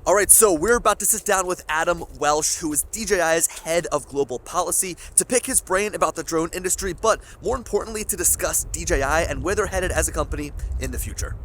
Alright, so we're about to sit down with Adam Welsh, who is DJI's head of global policy, to pick his brain about the drone industry, but more importantly, to discuss DJI and where they're headed as a company in the future.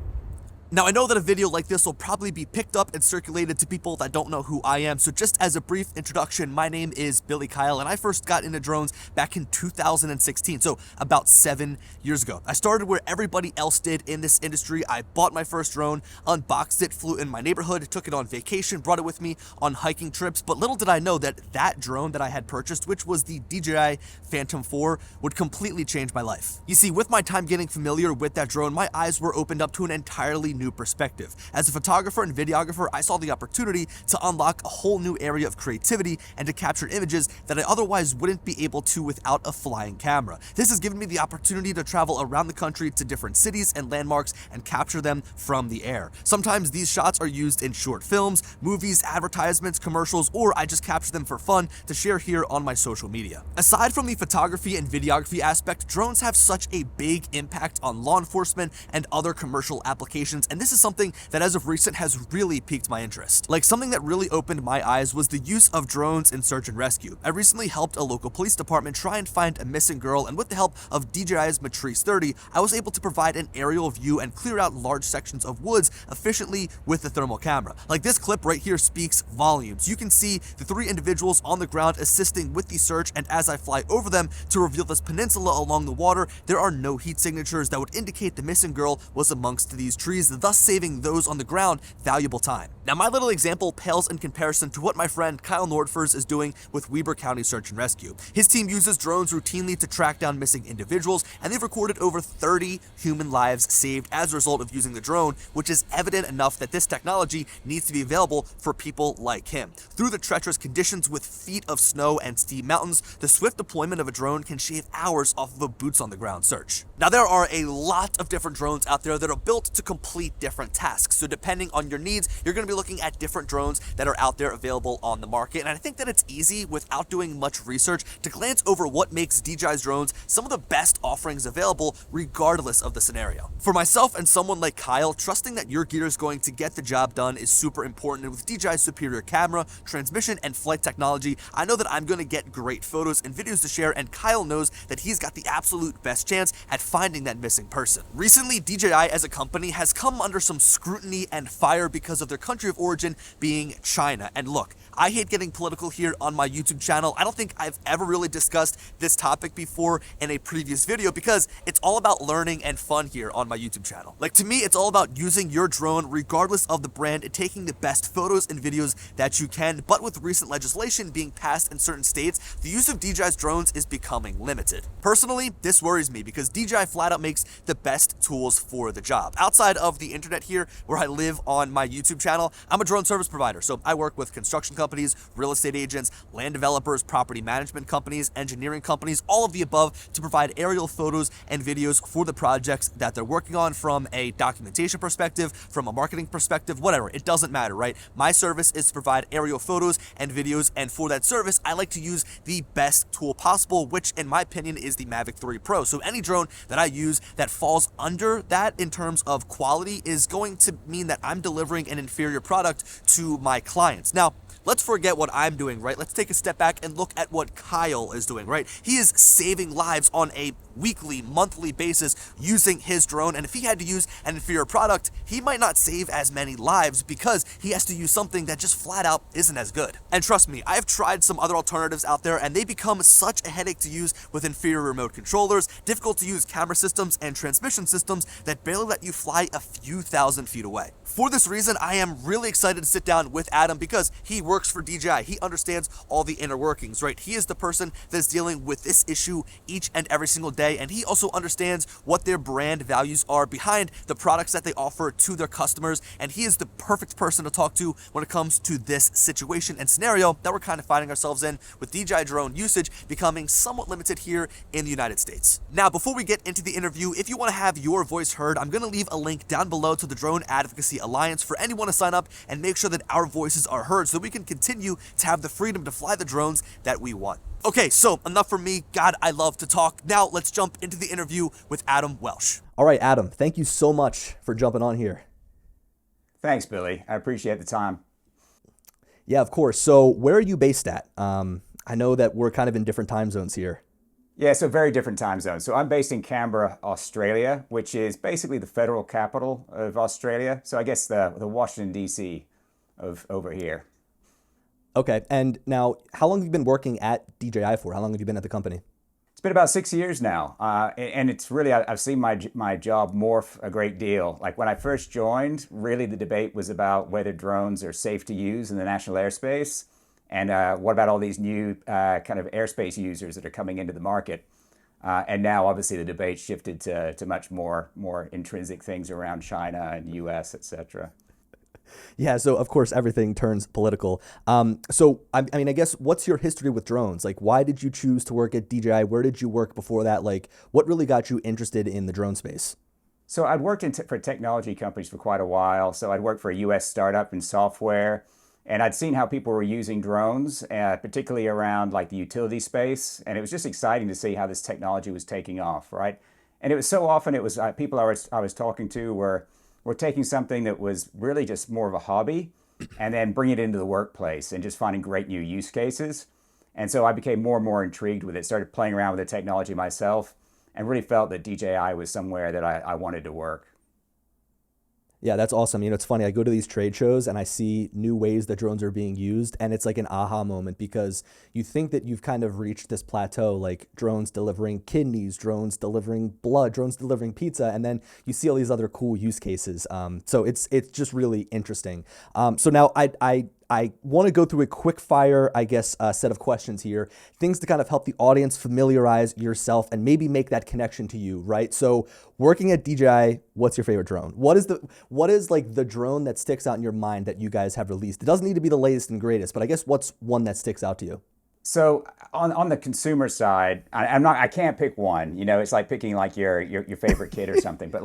Now, I know that a video like this will probably be picked up and circulated to people that don't know who I am, so just as a brief introduction, my name is Billy Kyle, and I first got into drones back in 2016, so about 7 years ago. I started where everybody else did in this industry. I bought my first drone, unboxed it, flew in my neighborhood, took it on vacation, brought it with me on hiking trips, but little did I know that that drone that I had purchased, which was the DJI Phantom 4, would completely change my life. You see, with my time getting familiar with that drone, my eyes were opened up to an entirely new perspective. As a photographer and videographer, I saw the opportunity to unlock a whole new area of creativity and to capture images that I otherwise wouldn't be able to without a flying camera. This has given me the opportunity to travel around the country to different cities and landmarks and capture them from the air. Sometimes these shots are used in short films, movies, advertisements, commercials, or I just capture them for fun to share here on my social media. Aside from the photography and videography aspect, drones have such a big impact on law enforcement and other commercial applications, and this is something that as of recent has really piqued my interest. Like, something that really opened my eyes was the use of drones in search and rescue. I recently helped a local police department try and find a missing girl, and with the help of DJI's Matrice 30, I was able to provide an aerial view and clear out large sections of woods efficiently with the thermal camera. Like, this clip right here speaks volumes. You can see the 3 individuals on the ground assisting with the search, and as I fly over them to reveal this peninsula along the water, there are no heat signatures that would indicate the missing girl was amongst these trees, thus saving those on the ground valuable time. Now, my little example pales in comparison to what my friend Kyle Nordfers is doing with Weber County Search and Rescue. His team uses drones routinely to track down missing individuals, and they've recorded over 30 human lives saved as a result of using the drone, which is evident enough that this technology needs to be available for people like him. Through the treacherous conditions with feet of snow and steep mountains, the swift deployment of a drone can shave hours off of a boots-on-the-ground search. Now, there are a lot of different drones out there that are built to complete different tasks, so depending on your needs, you're going to be looking at different drones that are out there available on the market, and I think that it's easy, without doing much research, to glance over what makes DJI's drones some of the best offerings available regardless of the scenario. For myself and someone like Kyle, trusting that your gear is going to get the job done is super important, and with DJI's superior camera, transmission, and flight technology, I know that I'm going to get great photos and videos to share, and Kyle knows that he's got the absolute best chance at finding that missing person. Recently, DJI as a company has come under some scrutiny and fire because of their country of origin being China. And look, I hate getting political here on my YouTube channel. I don't think I've ever really discussed this topic before in a previous video because it's all about learning and fun here on my YouTube channel. Like, to me, it's all about using your drone regardless of the brand and taking the best photos and videos that you can. But with recent legislation being passed in certain states, the use of DJI's drones is becoming limited. Personally, this worries me because DJI flat out makes the best tools for the job. Outside of the internet here, where I live on my YouTube channel, I'm a drone service provider, so I work with construction companies, real estate agents, land developers, property management companies, engineering companies, all of the above, to provide aerial photos and videos for the projects that they're working on from a documentation perspective, from a marketing perspective, whatever. It doesn't matter, right? My service is to provide aerial photos and videos, and for that service, I like to use the best tool possible, which in my opinion is the Mavic 3 Pro. So any drone that I use that falls under that in terms of quality is going to mean that I'm delivering an inferior product to my clients. Now, let's forget what I'm doing, right? Let's take a step back and look at what Kyle is doing, right? He is saving lives on a weekly, monthly basis using his drone, and if he had to use an inferior product, he might not save as many lives because he has to use something that just flat out isn't as good. And trust me, I've tried some other alternatives out there, and they become such a headache to use with inferior remote controllers, difficult to use camera systems, and transmission systems that barely let you fly a few thousand feet away. For this reason, I am really excited to sit down with Adam because he works for DJI. He understands all the inner workings, right? He is the person that is dealing with this issue each and every single day, and he also understands what their brand values are behind the products that they offer to their customers, and he is the perfect person to talk to when it comes to this situation and scenario that we're kind of finding ourselves in with DJI drone usage becoming somewhat limited here in the United States. Now, before we get into the interview, if you want to have your voice heard, I'm going to leave a link down below to the Drone Advocacy Alliance for anyone to sign up and make sure that our voices are heard so we can continue to have the freedom to fly the drones that we want. Okay, so enough from me. God, I love to talk. Now let's jump into the interview with Adam Welsh. All right, Adam, thank you so much for jumping on here. Thanks, Billy. I appreciate the time. Yeah, of course. So where are you based at? I know that we're kind of in different time zones here. Yeah, so very different time zones. So I'm based in Canberra, Australia, which is basically the federal capital of Australia. So I guess the Washington, D.C. of over here. Okay. And now, how long have you been working at DJI for? How long have you been at the company? It's been about 6 years now, and it's really I've seen my job morph a great deal. Like when I first joined, really the debate was about whether drones are safe to use in the national airspace, and what about all these new kind of airspace users that are coming into the market. And now, obviously, the debate shifted to much more intrinsic things around China and U.S., et cetera. Yeah, so of course everything turns political. I mean, I guess what's your history with drones? Like, why did you choose to work at DJI? Where did you work before that? Like, what really got you interested in the drone space? So I'd worked for technology companies for quite a while. So I'd worked for a U.S. startup in software, and I'd seen how people were using drones, particularly around like the utility space. And it was just exciting to see how this technology was taking off, right? And it was so often it was people I was talking to were taking something that was really just more of a hobby and then bring it into the workplace and just finding great new use cases. And so I became more and more intrigued with it, started playing around with the technology myself, and really felt that DJI was somewhere that I wanted to work. Yeah, that's awesome. You know, it's funny. I go to these trade shows and I see new ways that drones are being used, and it's like an aha moment because you think that you've kind of reached this plateau, like drones delivering kidneys, drones delivering blood, drones delivering pizza, and then you see all these other cool use cases. So it's just really interesting. So now I want to go through a quick fire, I guess, set of questions here, things to kind of help the audience familiarize yourself and maybe make that connection to you, right? So working at DJI, what's your favorite drone? What is like the drone that sticks out in your mind that you guys have released? It doesn't need to be the latest and greatest, but I guess what's one that sticks out to you? So on the consumer side, I can't pick one. You know, it's like picking like your favorite kid or something. But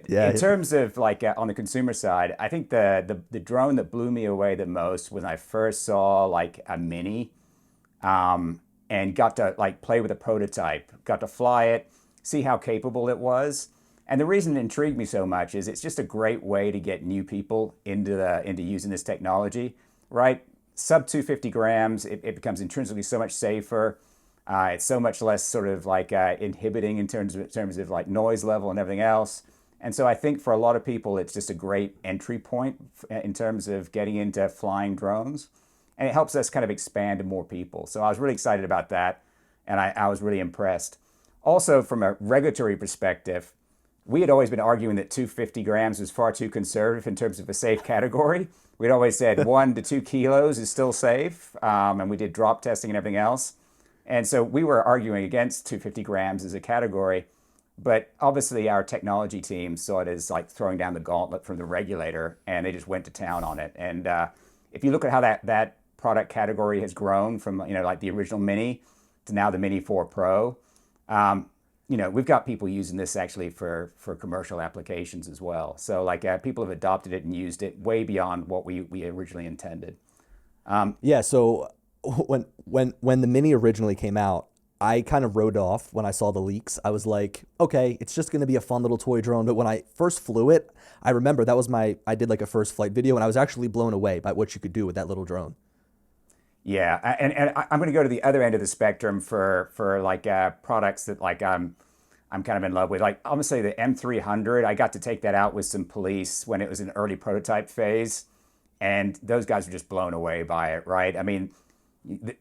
Yeah. in terms of like on the consumer side, I think the drone that blew me away the most when I first saw like a Mini, and got to like play with a prototype, got to fly it, see how capable it was. And the reason it intrigued me so much is it's just a great way to get new people into using this technology, right? Sub 250 grams, it becomes intrinsically so much safer. It's so much less sort of like inhibiting in terms of like noise level and everything else. And so I think for a lot of people, it's just a great entry point in terms of getting into flying drones. And it helps us kind of expand to more people. So I was really excited about that. And I was really impressed. Also, from a regulatory perspective, we had always been arguing that 250 grams was far too conservative in terms of a safe category. We'd always said 1 to 2 kilos is still safe, and we did drop testing and everything else. And so we were arguing against 250 grams as a category, but obviously our technology team saw it as like throwing down the gauntlet from the regulator, and they just went to town on it. And if you look at how that product category has grown from like the original Mini to now the Mini 4 Pro, we've got people using this actually for commercial applications as well. So like people have adopted it and used it way beyond what we originally intended. Yeah. So when the Mini originally came out, I kind of wrote off when I saw the leaks. I was like, okay, it's just going to be a fun little toy drone. But when I first flew it, I remember I did like a first flight video, and I was actually blown away by what you could do with that little drone. Yeah, and I'm going to go to the other end of the spectrum for like products that like I'm kind of in love with. Like obviously the M300, I got to take that out with some police when it was in early prototype phase, and those guys were just blown away by it, right? I mean,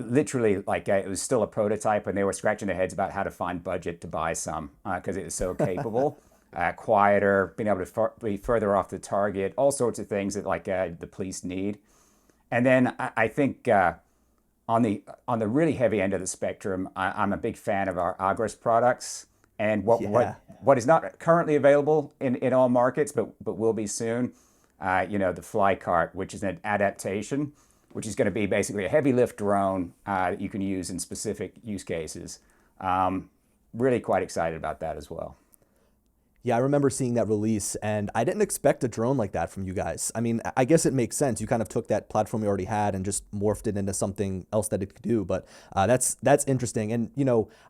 literally like it was still a prototype, and they were scratching their heads about how to find budget to buy some because it was so capable, quieter, being able to be further off the target, all sorts of things that like the police need. And then I think on the really heavy end of the spectrum, I'm a big fan of our Agras products, and Yeah. what is not currently available in all markets, but will be soon. The Fly Cart, which is an adaptation, which is going to be basically a heavy lift drone that you can use in specific use cases. Really quite excited about that as well. Yeah, I remember seeing that release, and I didn't expect a drone like that from you guys. I mean, I guess it makes sense. You kind of took that platform you already had and just morphed it into something else that it could do. But that's interesting. And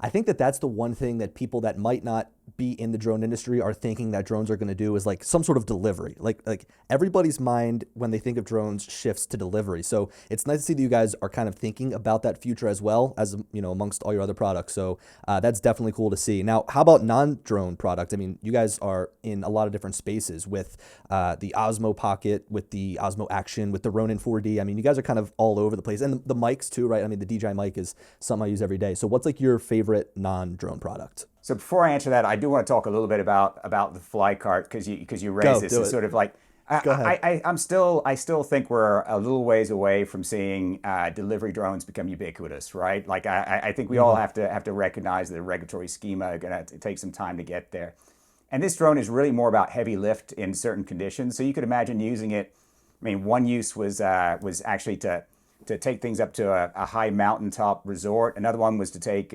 I think that that's the one thing that people that might not be in the drone industry are thinking that drones are going to do is like some sort of delivery. Like everybody's mind when they think of drones shifts to delivery. So it's nice to see that you guys are kind of thinking about that future as well as, you know, amongst all your other products. So that's definitely cool to see. Now, how about non-drone products? I mean, you guys are in a lot of different spaces with the Osmo Pocket, with the Osmo Action, with the Ronin 4D. I mean, you guys are kind of all over the place. And the mics too, right? I mean, the DJI Mic is something I use every day. So what's like your favorite non-drone product? So before I answer that, I do want to talk a little bit about the fly cart because you raised this as sort of like I still think we're a little ways away from seeing delivery drones become ubiquitous, right? Like I think we all have to recognize the regulatory schema are going to take some time to get there. And this drone is really more about heavy lift in certain conditions. So you could imagine using it. I mean, one use was actually to take things up to a high mountaintop resort. Another one was to take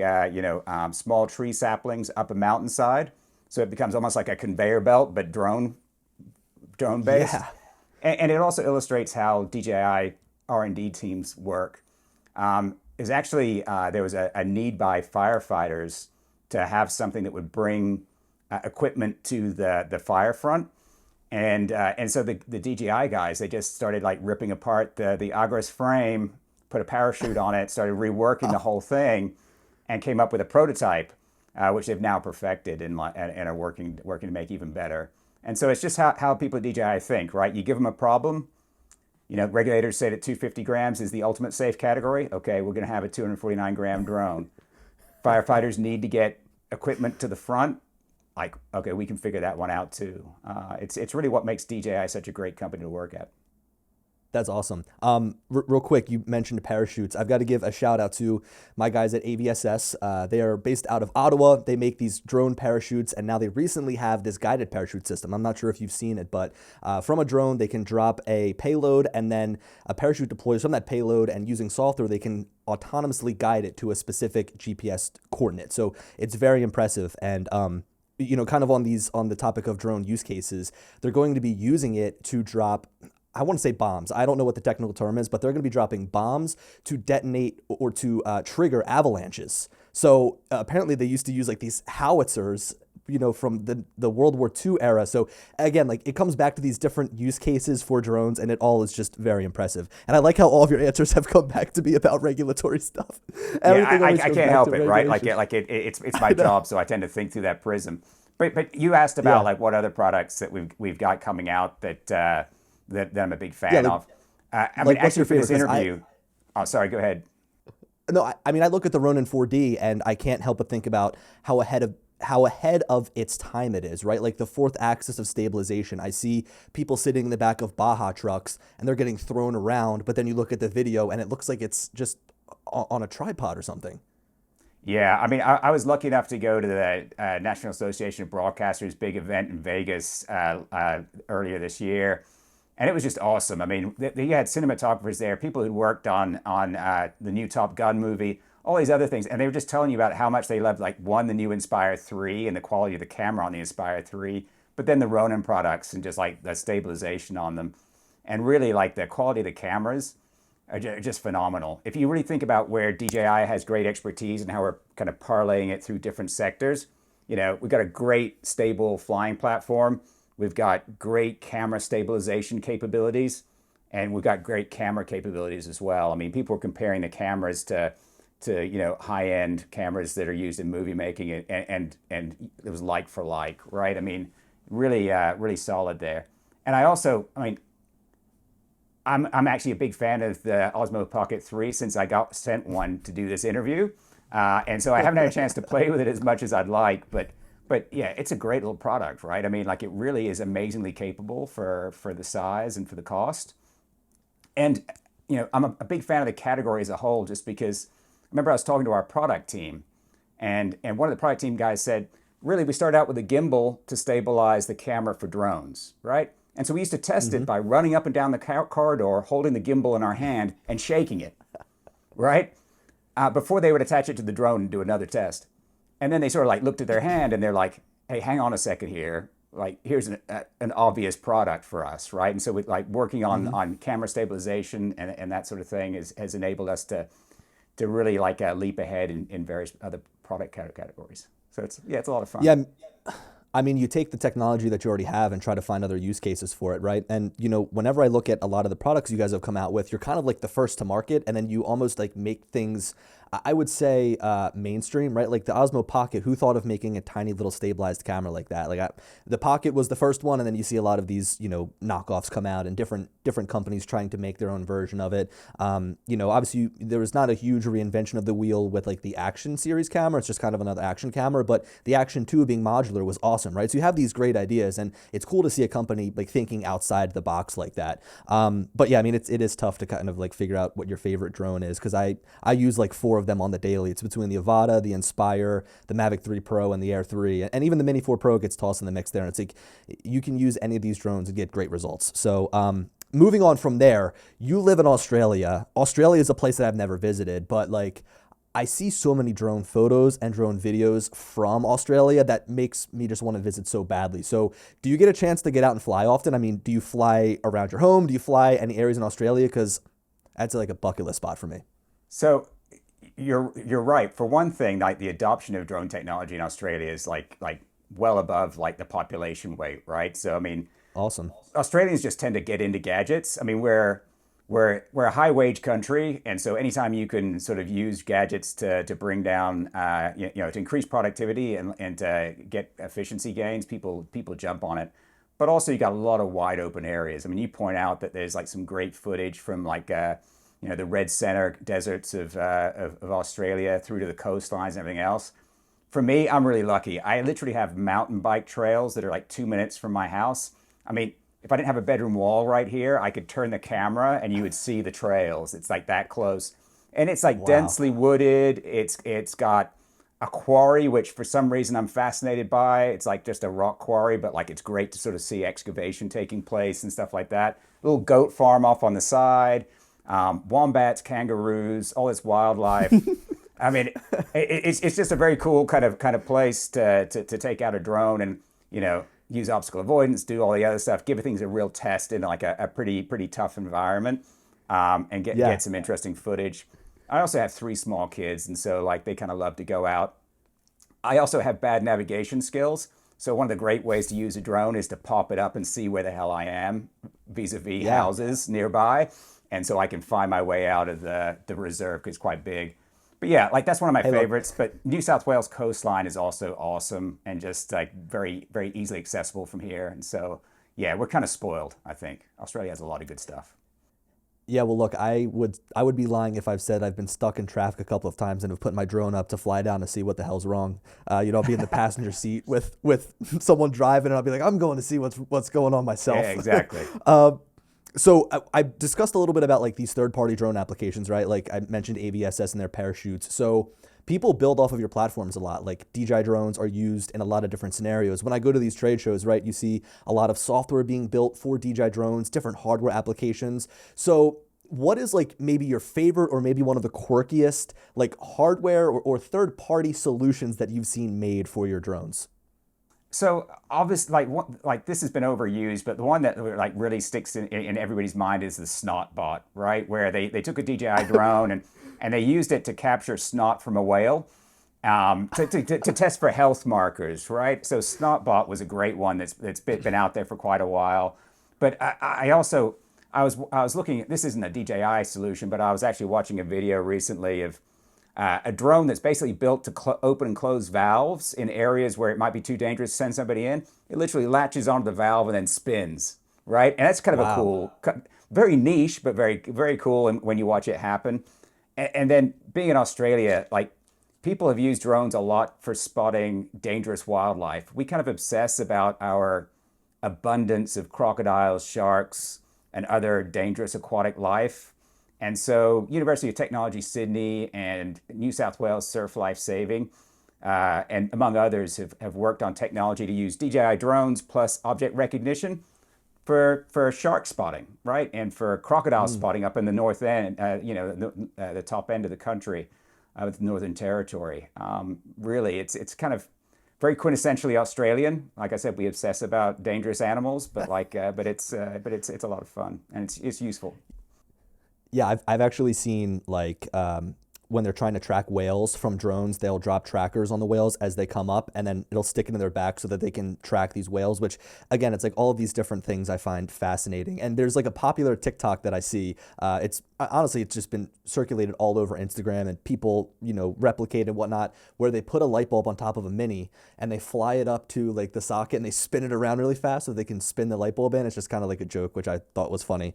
small tree saplings up a mountainside. So it becomes almost like a conveyor belt, but drone based. Yeah. And it also illustrates how DJI R&D teams work. Is actually there was a need by firefighters to have something that would bring equipment to the fire front. And so the DJI guys, they just started like ripping apart the Agris frame, put a parachute on it, started reworking the whole thing, and came up with a prototype, which they've now perfected and are working to make even better. And so it's just how people at DJI think, right? You give them a problem. You know, regulators say that 250 grams is the ultimate safe category. Okay, we're going to have a 249 gram drone. Firefighters need to get equipment to the front. Like, okay, we can figure that one out too. It's really what makes DJI such a great company to work at. That's awesome. Real quick, you mentioned parachutes. I've got to give a shout out to my guys at AVSS. They are based out of Ottawa. They make these drone parachutes, and now they recently have this guided parachute system. I'm not sure if you've seen it, but from a drone, they can drop a payload, and then a parachute deploys from that payload, and using software, they can autonomously guide it to a specific GPS coordinate. So it's very impressive. And you know, kind of on the topic of drone use cases, they're going to be using it to drop, I want to say bombs. I don't know what the technical term is, but they're going to be dropping bombs to detonate or to trigger avalanches. So apparently they used to use like these howitzers, you know, from the World War II era. So again, like it comes back to these different use cases for drones, and it all is just very impressive. And I like how all of your answers have come back to be about regulatory stuff. I can't help it, right? It's my job, so I tend to think through that prism. But you asked about like what other products that we've got coming out that I'm a big fan of. I mean, actually for this interview. Oh, sorry. Go ahead. No, I mean, I look at the Ronin 4D and I can't help but think about how ahead of its time it is, right? Like the fourth axis of stabilization. I see people sitting in the back of Baja trucks and they're getting thrown around, but then you look at the video and it looks like it's just on a tripod or something. Yeah, I mean, I was lucky enough to go to the National Association of Broadcasters big event in Vegas earlier this year. And it was just awesome. I mean, you had cinematographers there, people who worked on the new Top Gun movie, all these other things. And they were just telling you about how much they loved, like, one, the new Inspire 3 and the quality of the camera on the Inspire 3, but then the Ronin products and just, like, the stabilization on them. And really, like, the quality of the cameras are just phenomenal. If you really think about where DJI has great expertise and how we're kind of parlaying it through different sectors, you know, we've got a great, stable flying platform. We've got great camera stabilization capabilities, and we've got great camera capabilities as well. I mean, people are comparing the cameras to you know, high-end cameras that are used in movie making, and it was like for like, right? I mean, really solid there. And I'm actually a big fan of the Osmo Pocket 3 since I got sent one to do this interview, and so I haven't had a chance to play with it as much as I'd like, but yeah, it's a great little product, right? I mean, like, it really is amazingly capable for the size and for the cost. And, you know, I'm a big fan of the category as a whole, just because I remember I was talking to our product team, and one of the product team guys said, really, we started out with a gimbal to stabilize the camera for drones, right? And so we used to test it by running up and down the corridor, holding the gimbal in our hand and shaking it, right? Before they would attach it to the drone and do another test. And then they sort of like looked at their hand and they're like, hey, hang on a second here. Like, here's an obvious product for us, right? And so we like working on camera stabilization and that sort of thing has enabled us to really like leap ahead in various other product categories. So it's a lot of fun. Yeah, I mean, you take the technology that you already have and try to find other use cases for it, right? And, you know, whenever I look at a lot of the products you guys have come out with, you're kind of like the first to market, and then you almost like make things, I would say, mainstream, right? Like the Osmo Pocket, who thought of making a tiny little stabilized camera like that? The Pocket was the first one, and then you see a lot of these, you know, knockoffs come out and different companies trying to make their own version of it. You know, obviously there was not a huge reinvention of the wheel with like the Action series camera. It's just kind of another action camera, but the Action 2 being modular was awesome, right? So you have these great ideas, and it's cool to see a company like thinking outside the box like that. But yeah, I mean, it is tough to kind of like figure out what your favorite drone is, because I use like 4 of them on the daily. It's between the Avata, the Inspire, the Mavic 3 Pro, and the Air 3, and even the Mini 4 Pro gets tossed in the mix there. And it's like you can use any of these drones and get great results. So moving on from there, you live in Australia. Australia is a place that I've never visited, but like I see so many drone photos and drone videos from Australia that makes me just want to visit so badly. So do you get a chance to get out and fly often? I mean, do you fly around your home? Do you fly any areas in Australia? Because that's like a bucket list spot for me. So you're right. For one thing, like the adoption of drone technology in Australia is like well above like the population weight, right? So I mean, Awesome. Australians just tend to get into gadgets. I mean, we're a high wage country, and so anytime you can sort of use gadgets to bring down, you know, to increase productivity and to get efficiency gains, people jump on it. But also, you got a lot of wide open areas. I mean, you point out that there's like some great footage from like you know, the red center deserts of Australia through to the coastlines and everything else. For me, I'm really lucky. I literally have mountain bike trails that are like 2 minutes from my house. I mean, if I didn't have a bedroom wall right here, I could turn the camera and you would see the trails. It's like that close. And it's like densely wooded. It's got a quarry, which for some reason I'm fascinated by. It's like just a rock quarry, but like it's great to sort of see excavation taking place and stuff like that. Little goat farm off on the side, wombats, kangaroos, all this wildlife. I mean, it's just a very cool kind of place to take out a drone and, you know, use obstacle avoidance, do all the other stuff, give things a real test in like a pretty tough environment, and get some interesting footage. I also have 3 small kids, and so like they kind of love to go out. I also have bad navigation skills, so one of the great ways to use a drone is to pop it up and see where the hell I am vis-a-vis houses nearby, and so I can find my way out of the reserve because it's quite big. But yeah, like that's one of my favorites. But New South Wales coastline is also awesome and just like very, very easily accessible from here. And so, yeah, we're kind of spoiled, I think. Australia has a lot of good stuff. Yeah, well, look, I would be lying if I've said I've been stuck in traffic a couple of times and have put my drone up to fly down to see what the hell's wrong. You know, I'll be in the passenger seat with someone driving, and I'll be like, I'm going to see what's going on myself. Yeah, exactly. So I discussed a little bit about like these third-party drone applications, right? Like I mentioned AVSS and their parachutes. So people build off of your platforms a lot. Like DJI drones are used in a lot of different scenarios. When I go to these trade shows, right, you see a lot of software being built for DJI drones, different hardware applications. So what is like maybe your favorite or maybe one of the quirkiest like hardware or third-party solutions that you've seen made for your drones? So obviously, like this has been overused, but the one that like really sticks in everybody's mind is the snot bot, right? Where they took a DJI drone and they used it to capture snot from a whale, to test for health markers, right? So Snotbot was a great one that's been out there for quite a while. But I was looking at, this isn't a DJI solution, but I was actually watching a video recently of a drone that's basically built to open and close valves in areas where it might be too dangerous to send somebody in. It literally latches onto the valve and then spins, right? And that's kind of a cool, very niche, but very, very cool when you watch it happen. And then being in Australia, like people have used drones a lot for spotting dangerous wildlife. We kind of obsess about our abundance of crocodiles, sharks, and other dangerous aquatic life. And so University of Technology Sydney and New South Wales Surf Life Saving, and among others, have worked on technology to use DJI drones plus object recognition for shark spotting, right? And for crocodile spotting up in the north end, the top end of the country, with the Northern Territory. Really, it's kind of very quintessentially Australian. Like I said, we obsess about dangerous animals, but it's a lot of fun and it's useful. Yeah, I've actually seen like when they're trying to track whales from drones, they'll drop trackers on the whales as they come up, and then it'll stick it in their back so that they can track these whales, which again, it's like all of these different things I find fascinating. And there's like a popular TikTok that I see. It's honestly, it's just been circulated all over Instagram, and people, replicate and whatnot, where they put a light bulb on top of a Mini and they fly it up to like the socket and they spin it around really fast so they can spin the light bulb in. It's just kind of like a joke, which I thought was funny.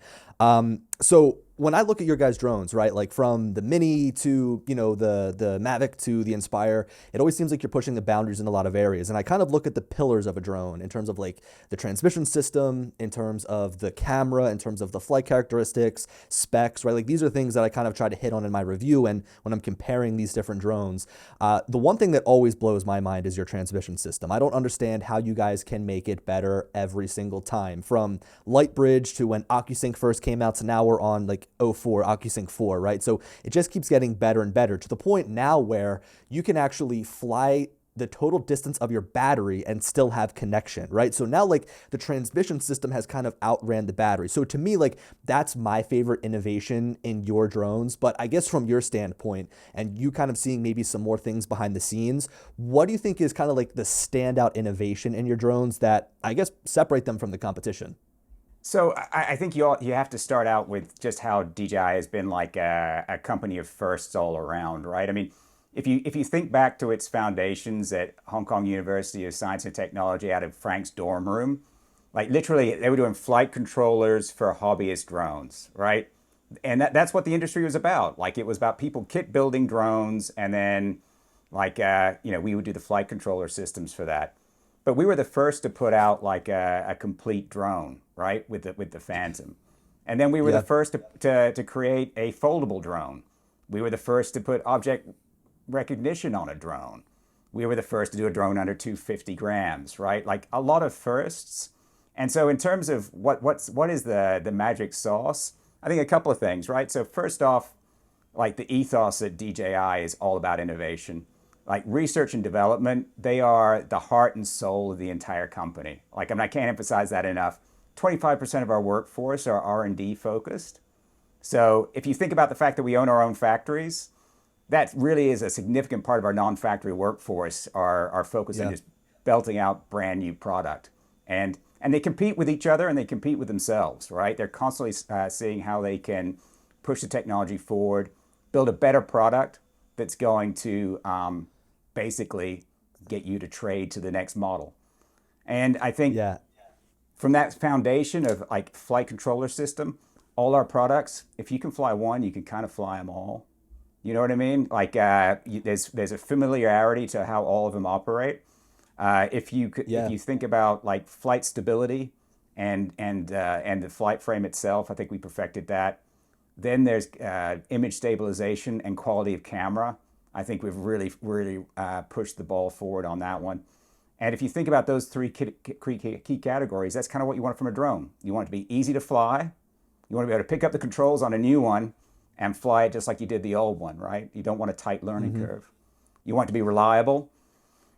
So when I look at your guys' drones, right, like from the Mini to, the Mavic to the Inspire, it always seems like you're pushing the boundaries in a lot of areas. And I kind of look at the pillars of a drone in terms of like the transmission system, in terms of the camera, in terms of the flight characteristics, specs, right? Like these are things that I kind of try to hit on in my review. And when I'm comparing these different drones, the one thing that always blows my mind is your transmission system. I don't understand how you guys can make it better every single time, from Lightbridge to when OcuSync first came out to now we're on like '04 OcuSync 4, right? So it just keeps getting better and better to the point now where you can actually fly the total distance of your battery and still have connection, right? So now like the transmission system has kind of outran the battery. So to me, like that's my favorite innovation in your drones. But I guess from your standpoint and you kind of seeing maybe some more things behind the scenes, what do you think is kind of like the standout innovation in your drones that I guess separate them from the competition? So I think you have to start out with just how DJI has been like a company of firsts all around, right? I mean, if you think back to its foundations at Hong Kong University of Science and Technology out of Frank's dorm room, like literally they were doing flight controllers for hobbyist drones, right? And that's what the industry was about. Like it was about people kit building drones, and then like we would do the flight controller systems for that. But we were the first to put out like a complete drone, right, with the Phantom. And then we were the first to create a foldable drone. We were the first to put object recognition on a drone. We were the first to do a drone under 250 grams, right? Like a lot of firsts. And so in terms of what is the magic sauce, I think a couple of things, right? So first off, like the ethos at DJI is all about innovation. Like research and development, they are the heart and soul of the entire company. Like, I can't emphasize that enough. 25% of our workforce are R&D focused. So if you think about the fact that we own our own factories, that really is a significant part of our non-factory workforce, our focus on just belting out brand new product. And they compete with each other and they compete with themselves, right? They're constantly seeing how they can push the technology forward, build a better product that's going to basically get you to trade to the next model. And I think from that foundation of like flight controller system, all our products, if you can fly one, you can kind of fly them all. You know what I mean? Like there's a familiarity to how all of them operate. If you think about like flight stability and the flight frame itself, I think we perfected that. Then there's image stabilization and quality of camera. I think we've really pushed the ball forward on that one. And if you think about those three key categories, that's kind of what you want from a drone. You want it to be easy to fly. You want to be able to pick up the controls on a new one and fly it just like you did the old one, right? You don't want a tight learning curve. You want it to be reliable.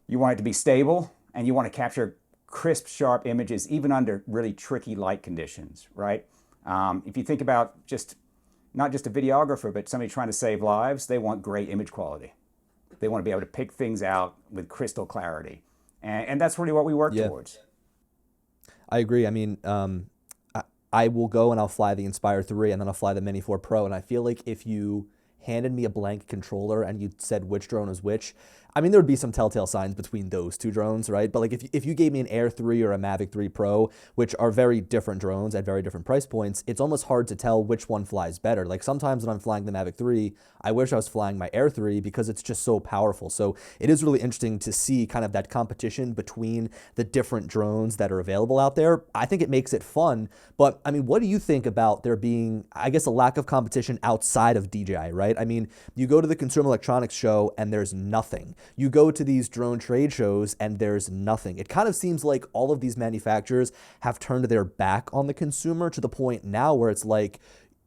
You want it to be stable. And you want to capture crisp, sharp images, even under really tricky light conditions, right? If you think about not just a videographer, but somebody trying to save lives, they want great image quality. They want to be able to pick things out with crystal clarity. And that's really what we work towards. I agree. I mean, I will go and I'll fly the Inspire 3 and then I'll fly the Mini 4 Pro. And I feel like if you handed me a blank controller and you said which drone is which, I mean, there would be some telltale signs between those two drones, right? But like if you gave me an Air 3 or a Mavic 3 Pro, which are very different drones at very different price points, it's almost hard to tell which one flies better. Like sometimes when I'm flying the Mavic 3, I wish I was flying my Air 3 because it's just so powerful. So it is really interesting to see kind of that competition between the different drones that are available out there. I think it makes it fun. But I mean, what do you think about there being, I guess, a lack of competition outside of DJI, right? I mean, you go to the Consumer Electronics Show and there's nothing. You go to these drone trade shows and there's nothing. It kind of seems like all of these manufacturers have turned their back on the consumer to the point now where it's like,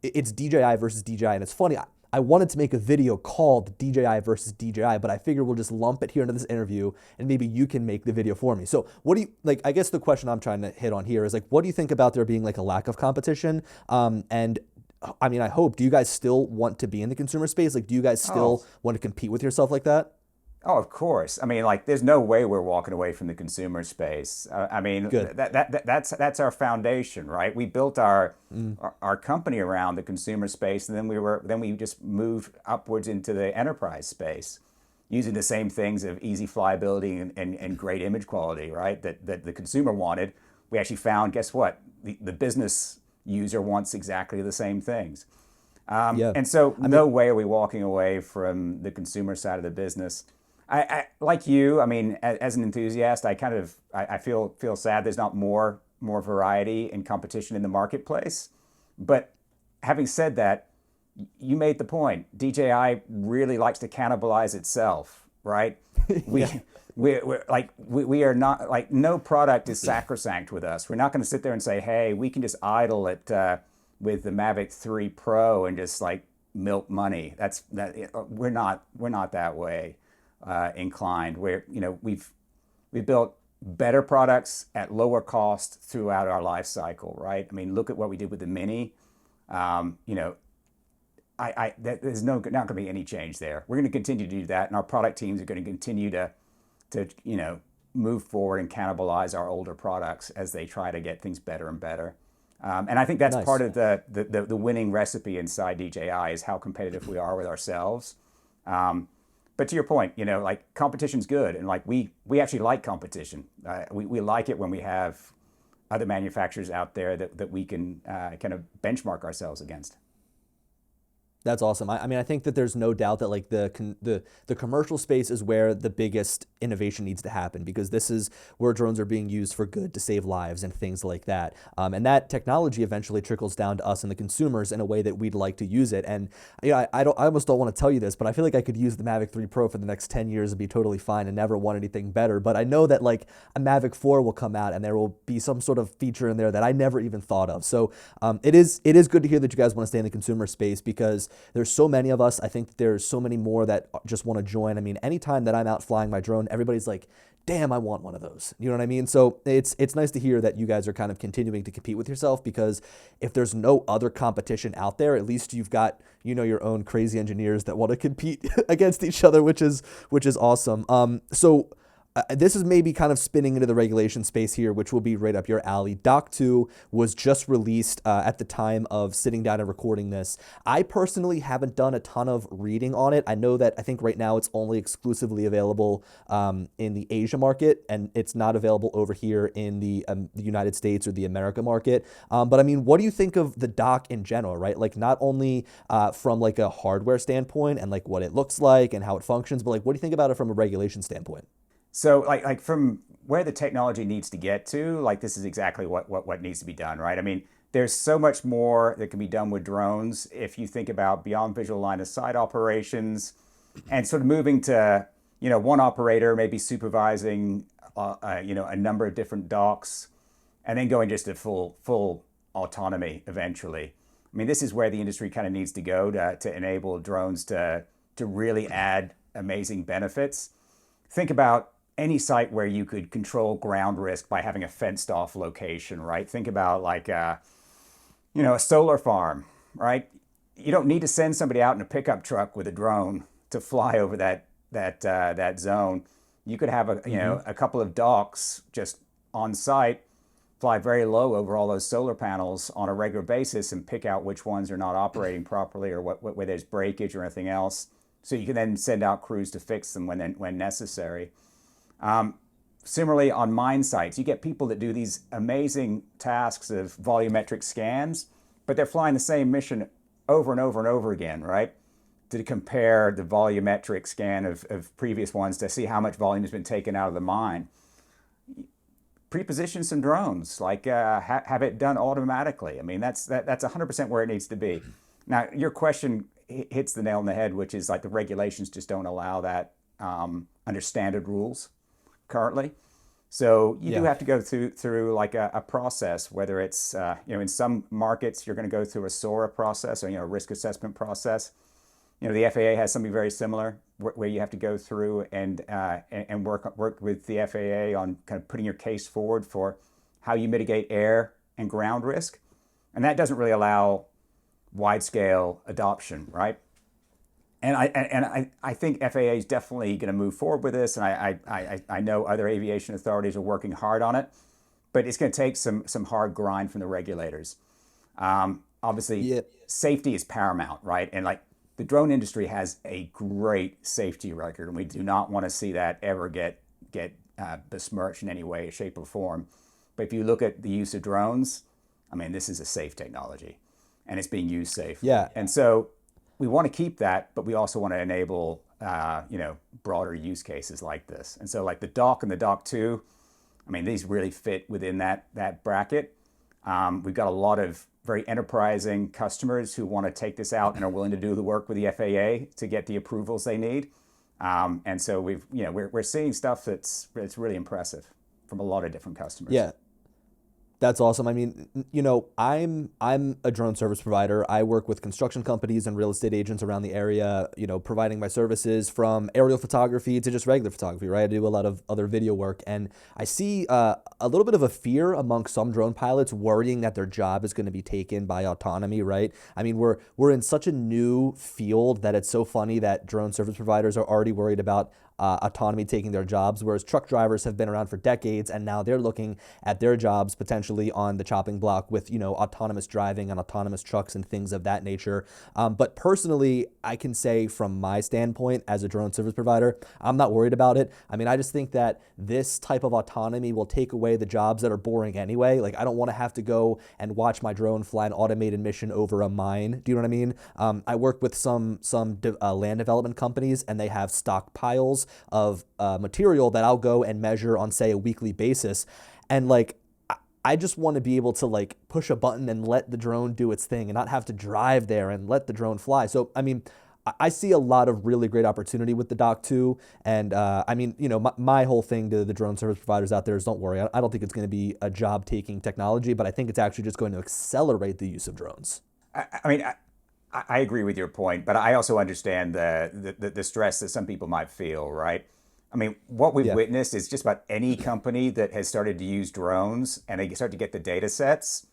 it's DJI versus DJI. And it's funny, I wanted to make a video called DJI versus DJI, but I figure we'll just lump it here into this interview and maybe you can make the video for me. So what do you, like, I guess the question I'm trying to hit on here is like, what do you think about there being like a lack of competition? And I mean, I hope, do you guys still want to be in the consumer space? Like, do you guys Oh, still want to compete with yourself like that? oh, of course. I mean, like, there's no way we're walking away from the consumer space. I mean, Good. that's our foundation, right? We built our company around the consumer space, and then we just moved upwards into the enterprise space, using the same things of easy flyability and great image quality, right? That the consumer wanted. We actually found, guess what? The business user wants exactly the same things. Yeah. And so I mean, no way are we walking away from the consumer side of the business. I like you. I mean, as an enthusiast, I feel sad there's not more variety and competition in the marketplace. But having said that, you made the point. DJI really likes to cannibalize itself, right? We yeah. we are not, like, no product is sacrosanct with us. We're not going to sit there and say, hey, we can just idle it with the Mavic 3 Pro and just like milk money. We're not that way inclined. We've built better products at lower cost throughout our life cycle, right? I mean, look at what we did with the Mini. You know, there's not going to be any change there. We're going to continue to do that, and our product teams are going to continue to move forward and cannibalize our older products as they try to get things better and better. And I think that's Nice. part of the winning recipe inside DJI is how competitive we are with ourselves. But to your point, like, competition's good, and like we actually like competition. We like it when we have other manufacturers out there that we can kind of benchmark ourselves against. That's awesome. I mean, I think that there's no doubt that like the commercial space is where the biggest innovation needs to happen, because this is where drones are being used for good to save lives and things like that. And that technology eventually trickles down to us and the consumers in a way that we'd like to use it. And I almost don't want to tell you this, but I feel like I could use the Mavic 3 Pro for the next 10 years and be totally fine and never want anything better. But I know that like a Mavic 4 will come out and there will be some sort of feature in there that I never even thought of. So it is good to hear that you guys want to stay in the consumer space, because there's so many of us. I think that there's so many more that just want to join. I mean, anytime that I'm out flying my drone, everybody's like, damn, I want one of those. You know what I mean? So it's nice to hear that you guys are kind of continuing to compete with yourself, because if there's no other competition out there, at least you've got, your own crazy engineers that want to compete against each other, which is awesome. So this is maybe kind of spinning into the regulation space here, which will be right up your alley. Doc 2 was just released at the time of sitting down and recording this. I personally haven't done a ton of reading on it. I think right now it's only exclusively available in the Asia market, and it's not available over here in the United States or the America market. But I mean, what do you think of the dock in general, right? Like, not only from like a hardware standpoint and like what it looks like and how it functions, but like, what do you think about it from a regulation standpoint? So like from where the technology needs to get to, like, this is exactly what needs to be done, right? I mean, there's so much more that can be done with drones if you think about beyond visual line of sight operations and sort of moving to, one operator maybe supervising, a number of different docks, and then going just to full autonomy eventually. I mean, this is where the industry kind of needs to go to enable drones to really add amazing benefits. Think about any site where you could control ground risk by having a fenced off location, right? Think about like a solar farm, right? You don't need to send somebody out in a pickup truck with a drone to fly over that zone. You could have a couple of docks just on site, fly very low over all those solar panels on a regular basis, and pick out which ones are not operating properly or where there's breakage or anything else. So you can then send out crews to fix them when necessary. Similarly, on mine sites, you get people that do these amazing tasks of volumetric scans, but they're flying the same mission over and over and over again, right? To compare the volumetric scan of previous ones to see how much volume has been taken out of the mine. Pre-position some drones, like have it done automatically. I mean, that's 100% where it needs to be. Now, your question hits the nail on the head, which is like the regulations just don't allow that under standard rules currently. So you do have to go through like a process, whether it's in some markets you're going to go through a SORA process or a risk assessment process. The FAA has something very similar where you have to go through and work with the FAA on kind of putting your case forward for how you mitigate air and ground risk, and that doesn't really allow wide-scale adoption, right? And I think FAA is definitely going to move forward with this, and I know other aviation authorities are working hard on it, but it's going to take some hard grind from the regulators. Obviously, safety is paramount, right? And like the drone industry has a great safety record, and we do not want to see that ever get besmirched in any way, shape, or form. But if you look at the use of drones, I mean, this is a safe technology, and it's being used safely. Yeah. And so we want to keep that, but we also want to enable, broader use cases like this. And so like the Dock and the Dock 2, I mean, these really fit within that bracket. We've got a lot of very enterprising customers who want to take this out and are willing to do the work with the FAA to get the approvals they need. And so we're seeing stuff that's really impressive from a lot of different customers. Yeah. That's awesome. I mean, I'm a drone service provider. I work with construction companies and real estate agents around the area, providing my services from aerial photography to just regular photography, right? I do a lot of other video work, and I see a little bit of a fear among some drone pilots worrying that their job is going to be taken by autonomy, right? I mean, we're in such a new field that it's so funny that drone service providers are already worried about autonomy taking their jobs, whereas truck drivers have been around for decades, and now they're looking at their jobs potentially on the chopping block with, autonomous driving and autonomous trucks and things of that nature. But personally, I can say from my standpoint as a drone service provider, I'm not worried about it. I mean, I just think that this type of autonomy will take away the jobs that are boring anyway. Like, I don't want to have to go and watch my drone fly an automated mission over a mine. Do you know what I mean? I work with some land development companies, and they have stockpiles of material that I'll go and measure on, say, a weekly basis. And like, I just want to be able to like push a button and let the drone do its thing and not have to drive there and let the drone fly. So, I mean, I see a lot of really great opportunity with the Dock 2. And I mean, my whole thing to the drone service providers out there is don't worry. I don't think it's going to be a job taking technology, but I think it's actually just going to accelerate the use of drones. I agree with your point, but I also understand the stress that some people might feel, right? I mean, what we've witnessed is just about any company that has started to use drones and they start to get the data sets,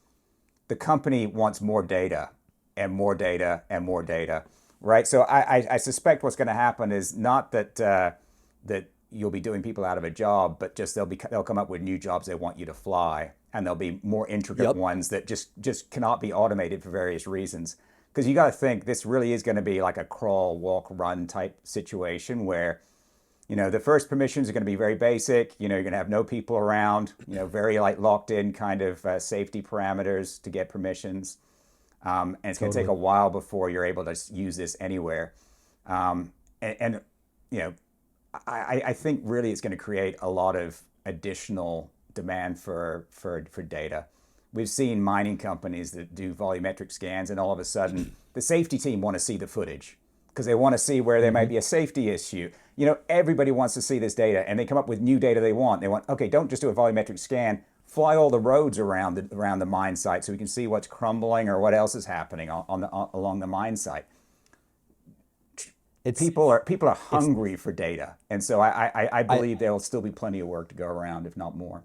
the company wants more data and more data and more data, right? So I suspect what's going to happen is not that you'll be doing people out of a job, but just they'll come up with new jobs they want you to fly, and there'll be more intricate ones that just cannot be automated for various reasons. Because you got to think this really is going to be like a crawl, walk, run type situation where, the first permissions are going to be very basic. You're going to have no people around, very like locked in kind of safety parameters to get permissions. And it's going to take a while before you're able to use this anywhere. I think really it's going to create a lot of additional demand for data. We've seen mining companies that do volumetric scans, and all of a sudden the safety team want to see the footage because they want to see where there might be a safety issue. Everybody wants to see this data, and they come up with new data they want. They want, okay, don't just do a volumetric scan, fly all the roads around the mine site so we can see what's crumbling or what else is happening along the mine site. People are hungry for data, and so I believe there will still be plenty of work to go around, if not more.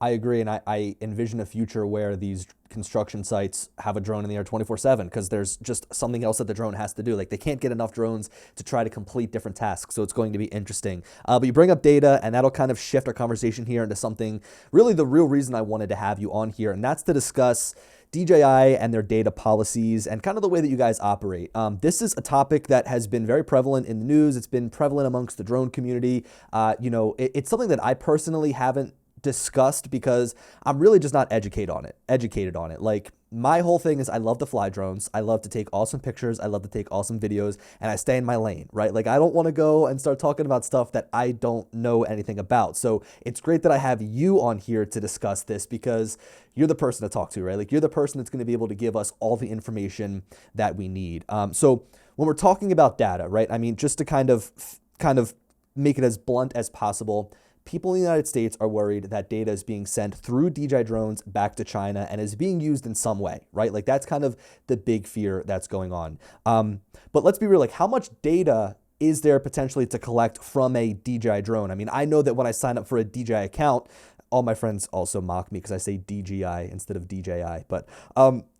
I agree, and I envision a future where these construction sites have a drone in the air 24/7 because there's just something else that the drone has to do. Like, they can't get enough drones to try to complete different tasks, so it's going to be interesting. But you bring up data, and that'll kind of shift our conversation here into something, really the real reason I wanted to have you on here, and that's to discuss DJI and their data policies and kind of the way that you guys operate. This is a topic that has been very prevalent in the news. It's been prevalent amongst the drone community. It's something that I personally haven't discussed because I'm really just not educated on it. Like, my whole thing is I love to fly drones. I love to take awesome pictures. I love to take awesome videos, and I stay in my lane, right? Like, I don't want to go and start talking about stuff that I don't know anything about. So it's great that I have you on here to discuss this because you're the person to talk to, right? Like, you're the person that's going to be able to give us all the information that we need. So when we're talking about data, right? I mean, just to kind of make it as blunt as possible, people in the United States are worried that data is being sent through DJI drones back to China and is being used in some way, right? Like, that's kind of the big fear that's going on. But let's be real, like, how much data is there potentially to collect from a DJI drone? I mean, I know that when I sign up for a DJI account, all my friends also mock me because I say DJI instead of DJI, but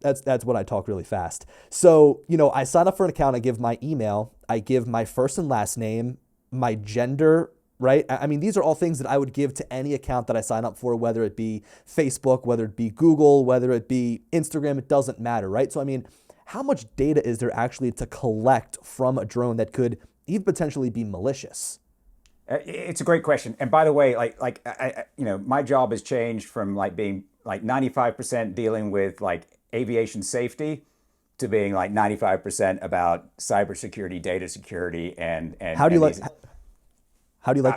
that's when I talk really fast. So, I sign up for an account, I give my email, I give my first and last name, my gender, right? I mean, these are all things that I would give to any account that I sign up for, whether it be Facebook, whether it be Google, whether it be Instagram, it doesn't matter, right? So, I mean, how much data is there actually to collect from a drone that could even potentially be malicious? It's a great question. And by the way, my job has changed from being 95% dealing with aviation safety to being 95% about cybersecurity, data security, and how do you like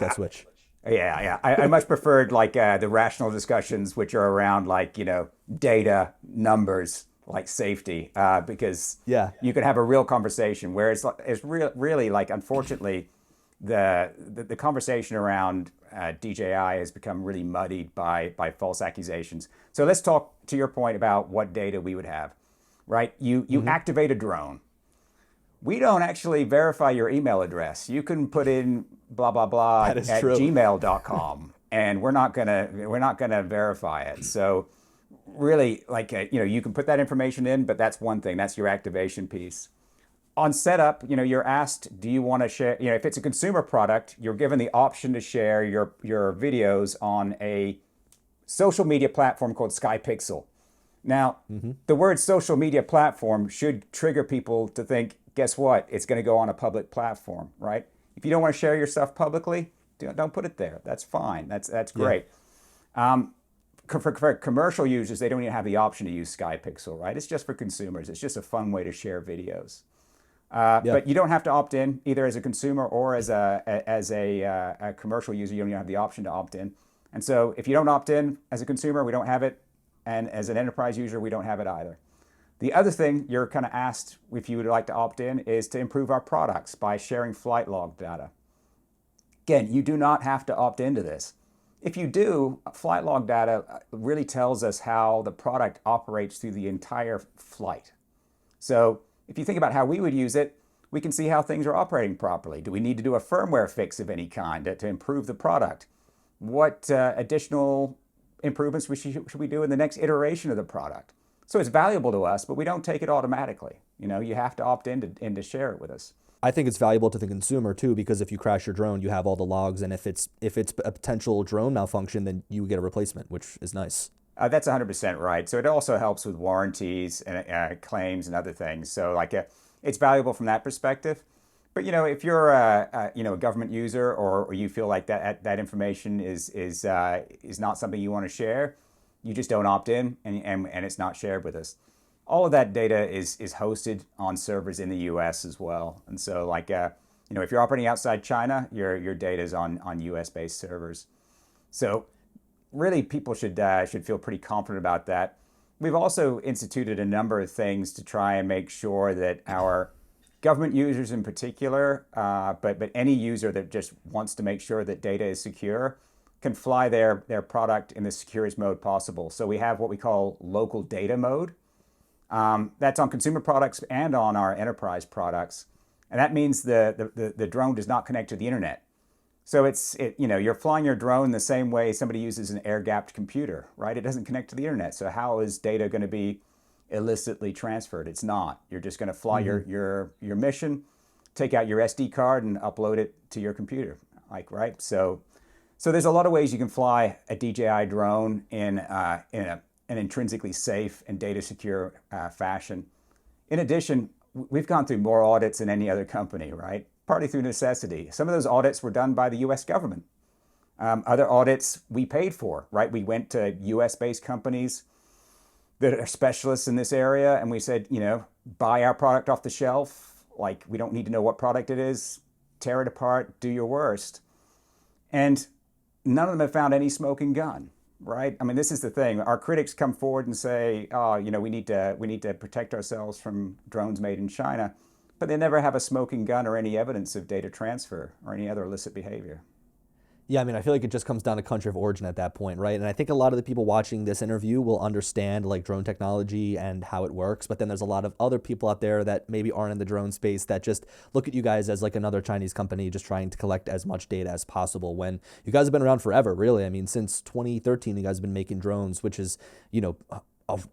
that switch? Yeah. I much preferred the rational discussions, which are around data, numbers, safety, because you can have a real conversation. Whereas it's really unfortunately, the conversation around DJI has become really muddied by false accusations. So let's talk to your point about what data we would have, right? You activate a drone. We don't actually verify your email address. You can put in blah blah blah at gmail.com, and we're not gonna verify it. So really, you can put that information in, but that's one thing. That's your activation piece. On setup, you're asked, do you want to share, if it's a consumer product, you're given the option to share your videos on a social media platform called SkyPixel. Now, the word social media platform should trigger people to think, guess what? It's going to go on a public platform, right? If you don't want to share your stuff publicly, don't put it there. That's fine. That's great. For commercial users, they don't even have the option to use SkyPixel, right? It's just for consumers. It's just a fun way to share videos. But you don't have to opt in either as a consumer or as a commercial user. You don't even have the option to opt in. And so if you don't opt in as a consumer, we don't have it. And as an enterprise user, we don't have it either. The other thing you're kind of asked if you would like to opt in is to improve our products by sharing flight log data. Again, you do not have to opt into this. If you do, flight log data really tells us how the product operates through the entire flight. So if you think about how we would use it, we can see how things are operating properly. Do we need to do a firmware fix of any kind to improve the product? What additional improvements should we do in the next iteration of the product? So it's valuable to us, but we don't take it automatically. You have to opt in to share it with us. I think it's valuable to the consumer too, because if you crash your drone, you have all the logs, and if it's a potential drone malfunction, then you get a replacement, which is nice. That's 100% right. So it also helps with warranties and claims and other things. So it's valuable from that perspective. But if you're a government user or you feel like that information is not something you want to share, you just don't opt in and it's not shared with us. All of that data is hosted on servers in the US as well. And so if you're operating outside China, your data is on US based servers. So really people should feel pretty confident about that. We've also instituted a number of things to try and make sure that our government users in particular, but any user that just wants to make sure that data is secure, can fly their product in the securest mode possible. So we have what we call local data mode. That's on consumer products and on our enterprise products. And that means the drone does not connect to the internet. So you're flying your drone the same way somebody uses an air-gapped computer, right? It doesn't connect to the internet. So how is data going to be illicitly transferred? It's not. You're just going to fly your mission, take out your SD card and upload it to your computer, right? So there's a lot of ways you can fly a DJI drone in an intrinsically safe and data secure fashion. In addition, we've gone through more audits than any other company, right? Partly through necessity. Some of those audits were done by the US government. Other audits we paid for, right? We went to US-based companies that are specialists in this area, and we said, buy our product off the shelf. We don't need to know what product it is. Tear it apart, do your worst. And none of them have found any smoking gun, right? I mean, this is the thing. Our critics come forward and say, we need to protect ourselves from drones made in China, but they never have a smoking gun or any evidence of data transfer or any other illicit behavior. Yeah, I mean, I feel like it just comes down to country of origin at that point, right? And I think a lot of the people watching this interview will understand like drone technology and how it works. But then there's a lot of other people out there that maybe aren't in the drone space that just look at you guys as like another Chinese company just trying to collect as much data as possible when you guys have been around forever, really. I mean, since 2013, you guys have been making drones, which is, you know,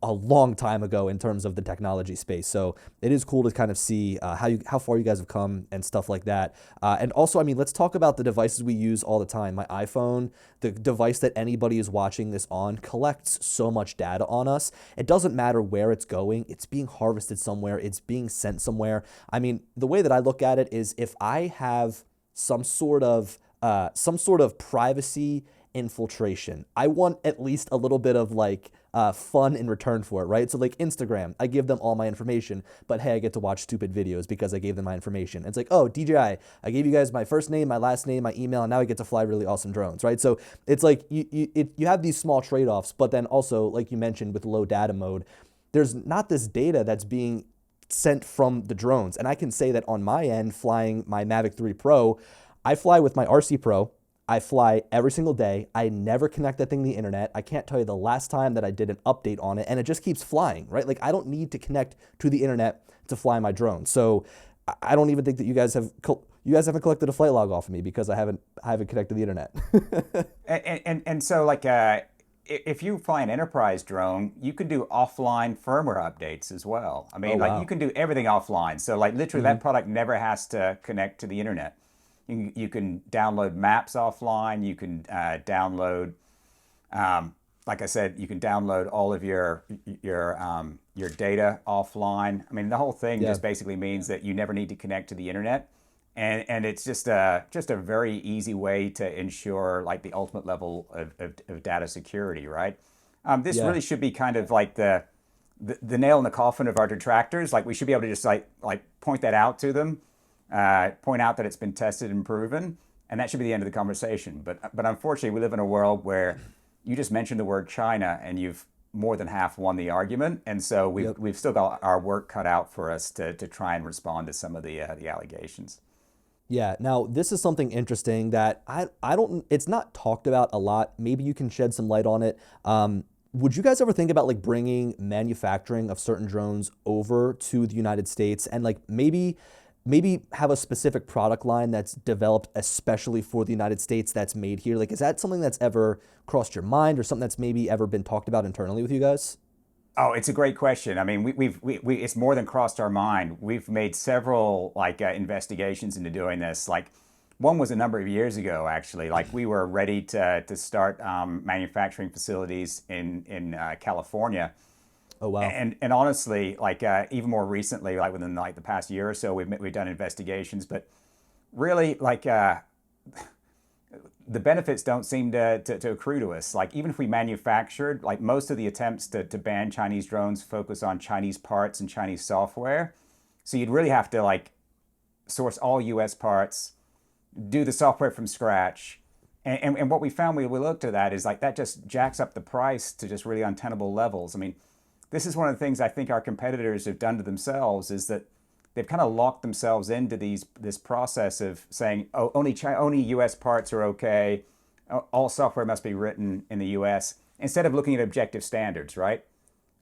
a long time ago in terms of the technology space. So it is cool to kind of see how far you guys have come and stuff like that. And also, I mean, let's talk about the devices we use all the time. My iPhone, the device that anybody is watching this on, collects so much data on us. It doesn't matter where it's going. It's being harvested somewhere. It's being sent somewhere. I mean, the way that I look at it is if I have some sort of privacy infiltration, I want at least a little bit of like fun in return for it, right? So like Instagram, I give them all my information, but hey, I get to watch stupid videos because I gave them my information. And it's like, oh, DJI, I gave you guys my first name, my last name, my email, and now I get to fly really awesome drones, right? So it's like you have these small trade-offs, but then also, like you mentioned with low data mode, there's not this data that's being sent from the drones. And I can say that on my end, flying my Mavic 3 Pro, I fly with my RC Pro. I fly every single day. I never connect that thing to the internet. I can't tell you the last time that I did an update on it, and it just keeps flying, right? Like I don't need to connect to the internet to fly my drone. So I don't even think that you guys haven't collected a flight log off of me because I haven't connected to the internet. and so like if you fly an enterprise drone, you can do offline firmware updates as well. I mean, like you can do everything offline. So like literally that product never has to connect to the internet. You can download maps offline. You can download, like I said, you can download all of your data offline. I mean, the whole thing just basically means that you never need to connect to the internet, and it's just a very easy way to ensure like the ultimate level of data security, right? This really should be kind of like the nail in the coffin of our detractors. Like we should be able to just like point that out to them. Point out that it's been tested and proven, and that should be the end of the conversation. But unfortunately, we live in a world where you just mentioned the word China, and you've more than half won the argument. And so we've still got our work cut out for us to try and respond to some of the allegations. Yeah. Now, this is something interesting that I don't. It's not talked about a lot. Maybe you can shed some light on it. Would you guys ever think about like bringing manufacturing of certain drones over to the United States and like maybe have a specific product line that's developed especially for the United States that's made here? Like, is that something that's ever crossed your mind or something that's maybe ever been talked about internally with you guys? Oh, it's a great question. I mean, we it's more than crossed our mind. We've made several like investigations into doing this. Like one was a number of years ago, actually. Like we were ready to start manufacturing facilities in California. Oh, wow. And honestly, like even more recently, like within like the past year or so, we've done investigations, but really like the benefits don't seem to accrue to us. Like even if we manufactured, like most of the attempts to ban Chinese drones focus on Chinese parts and Chinese software. So you'd really have to like source all US parts, do the software from scratch. And what we found when we looked at that is like that just jacks up the price to just really untenable levels. I mean, this is one of the things I think our competitors have done to themselves is that they've kind of locked themselves into this process of saying, oh, only U.S. parts are okay, all software must be written in the U.S., instead of looking at objective standards, right?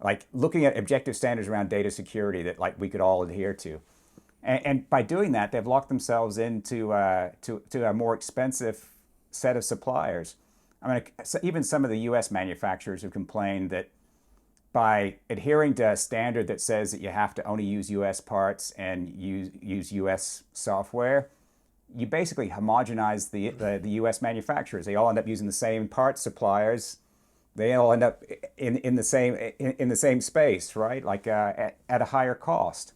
Like looking at objective standards around data security that like we could all adhere to. And by doing that, they've locked themselves into to a more expensive set of suppliers. I mean, even some of the U.S. manufacturers have complained that by adhering to a standard that says that you have to only use U.S. parts and use U.S. software, you basically homogenize the U.S. manufacturers. They all end up using the same parts suppliers. They all end up in the same space, right? Like at a higher cost.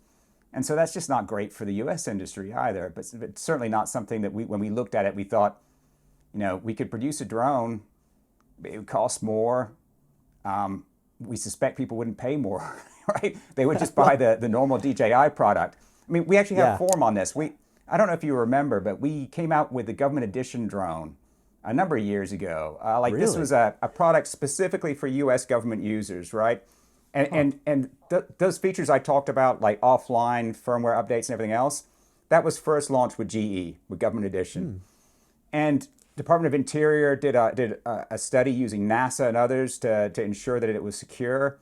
And so that's just not great for the U.S. industry either. But it's certainly not something that when we looked at it, we thought, you know, we could produce a drone. It would cost more. We suspect people wouldn't pay more, right? They would just buy the normal DJI product. I mean, we actually have form on this. I don't know if you remember, but we came out with the government edition drone a number of years ago. Really? This was a product specifically for U.S. government users, right? And those features I talked about, like offline firmware updates and everything else, that was first launched with GE, with government edition. And Department of Interior did a study using NASA and others to ensure that it was secure.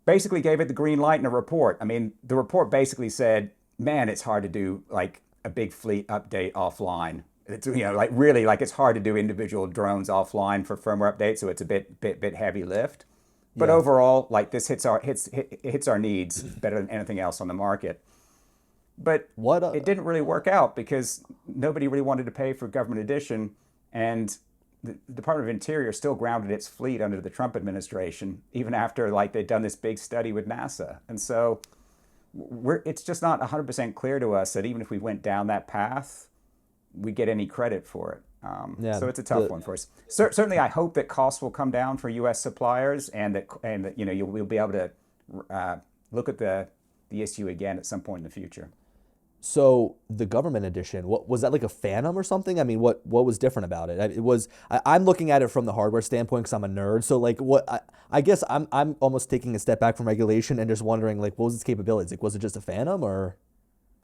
Basically gave it the green light in a report. I mean, the report basically said, man, it's hard to do like a big fleet update offline. It's, you know, like really, like it's hard to do individual drones offline for firmware updates, so it's a bit heavy lift. But Yeah. overall, like this hits our needs better than anything else on the market. But What? it didn't really work out because nobody really wanted to pay for government edition, and the Department of Interior still grounded its fleet under the Trump administration, even after like they'd done this big study with NASA. And so it's just not 100% clear to us that even if we went down that path, we get any credit for it. Yeah, So it's a tough one for us. Certainly, I hope that costs will come down for U.S. suppliers, and that you know we'll be able to look at the issue again at some point in the future. So the government edition, what was that, like a Phantom or something? I mean, what was different about it? It was I'm looking at it from the hardware standpoint because I'm a nerd. So like I guess I'm almost taking a step back from regulation and just wondering like what was its capabilities? Like was it just a Phantom or?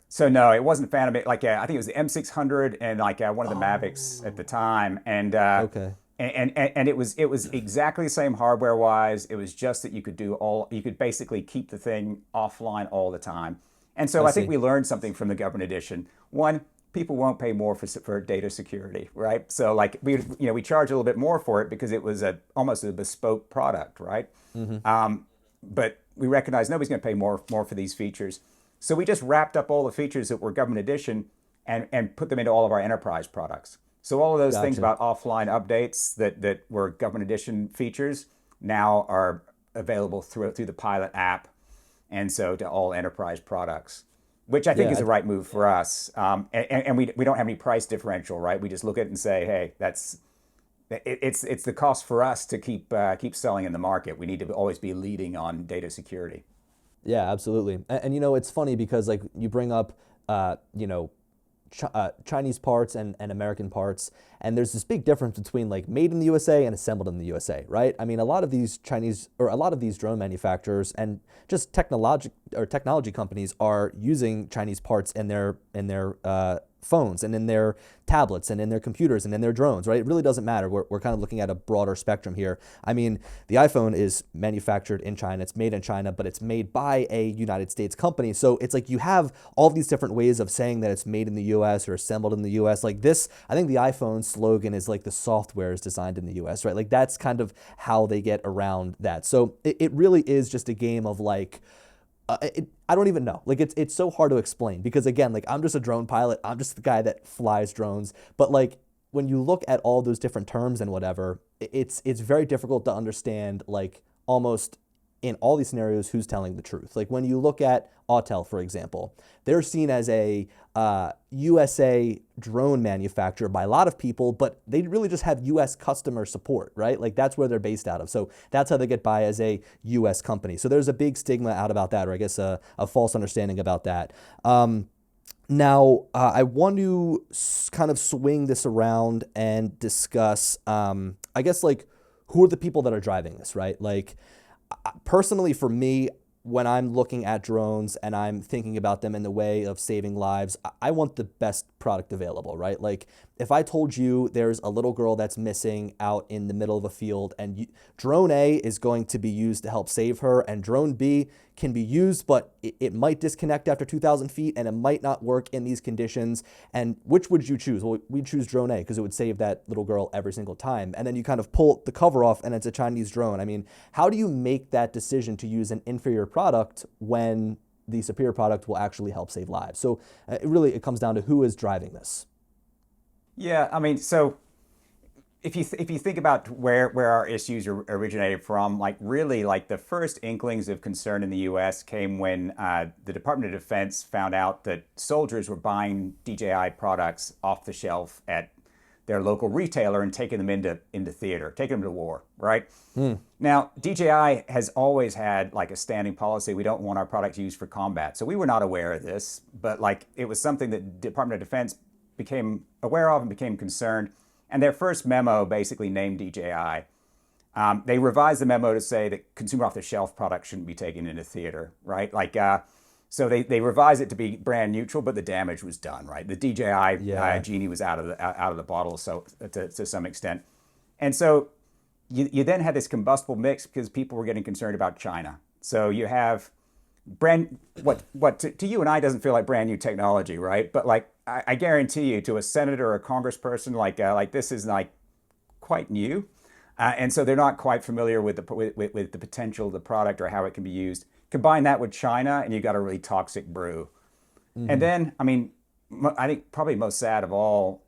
So no, it wasn't Phantom. Like I think it was the M600 and like one of the Mavics at the time, and Okay. and it was exactly the same hardware wise. It was just that you could basically keep the thing offline all the time. And so I think see. we learned something from the government edition. One, people won't pay more for data security, right? So like we charge a little bit more for it because it was almost a bespoke product, right? But we recognize nobody's going to pay more for these features. So we just wrapped up all the features that were government edition and put them into all of our enterprise products. So all of those things Gotcha. about offline updates that were government edition features now are available through the Pilot app, and so to all enterprise products, which I think Yeah, is the right move for us. And we don't have any price differential, right? We just look at it and say, hey, it's the cost for us to keep selling in the market. We need to always be leading on data security. Yeah, absolutely. And you know, it's funny because like you bring up, you know, Chinese parts and American parts, and there's this big difference between like made in the USA and assembled in the USA, right? I mean, a lot of these drone manufacturers and just technology companies are using Chinese parts in their phones and in their tablets and in their computers and in their drones, right? It really doesn't matter. We're kind of looking at a broader spectrum here. I mean, the iPhone is manufactured in China, it's made in China, but it's made by a United States company. So it's like you have all these different ways of saying that it's made in the US or assembled in the US. Like this, I think the iPhone slogan is like the software is designed in the US, right? Like that's kind of how they get around that. So it really is just a game of like, I don't even know. Like it's so hard to explain because again, like I'm just a drone pilot. I'm just the guy that flies drones. But like when you look at all those different terms and whatever, it's very difficult to understand like almost in all these scenarios who's telling the truth. Like when you look at Autel, for example, they're seen as a USA drone manufacturer by a lot of people, but they really just have US customer support, right? Like that's where they're based out of. So that's how they get by as a US company. So there's a big stigma out about that, or I guess a false understanding about that. Now, I want to kind of swing this around and discuss, I guess, like, who are the people that are driving this, right? Like, personally, for me, when I'm looking at drones and I'm thinking about them in the way of saving lives, I want the best product available, right? Like if I told you there's a little girl that's missing out in the middle of a field and drone A is going to be used to help save her and drone B can be used, but it might disconnect after 2,000 feet and it might not work in these conditions. And which would you choose? Well, we'd choose drone A because it would save that little girl every single time. And then you kind of pull the cover off and it's a Chinese drone. I mean, how do you make that decision to use an inferior product when the superior product will actually help save lives? So it comes down to who is driving this. Yeah, I mean, so if you think about where our issues originated from, like really, like the first inklings of concern in the U.S. came when the Department of Defense found out that soldiers were buying DJI products off the shelf at their local retailer and taking them into theater, taking them to war, right? Now, DJI has always had like a standing policy. We don't want our products used for combat. So we were not aware of this, but like it was something that the Department of Defense became aware of and became concerned. And their first memo basically named DJI. They revised the memo to say that consumer off-the-shelf products shouldn't be taken into theater, right? Like So they revised it to be brand neutral, but the damage was done, right? The DJI genie was out of the bottle, so to some extent. And so you then had this combustible mix because people were getting concerned about China. So you have what to you and I doesn't feel like brand new technology, right? But like I guarantee you, to a senator or a congressperson, like this is like quite new, and so they're not quite familiar with the potential of the product or how it can be used. Combine that with China, and you've got a really toxic brew. Mm-hmm. And then, I mean, I think probably most sad of all,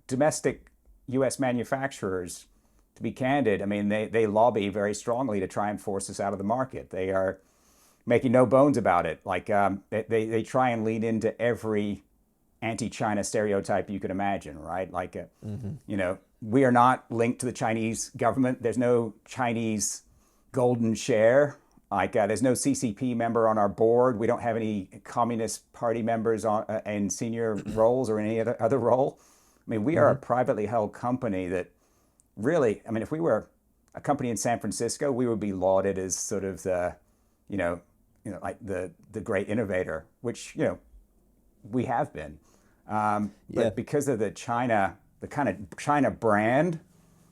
domestic U.S. manufacturers. To be candid, I mean, they lobby very strongly to try and force us out of the market. They are making no bones about it. Like they try and lean into every anti-China stereotype you could imagine, right? Like, we are not linked to the Chinese government. There's no Chinese golden share. Like, there's no CCP member on our board. We don't have any Communist Party members in senior roles or any other role. I mean, we are a privately held company that really, I mean, if we were a company in San Francisco, we would be lauded as sort of the, like the great innovator, which, we have been. But because of the kind of China brand,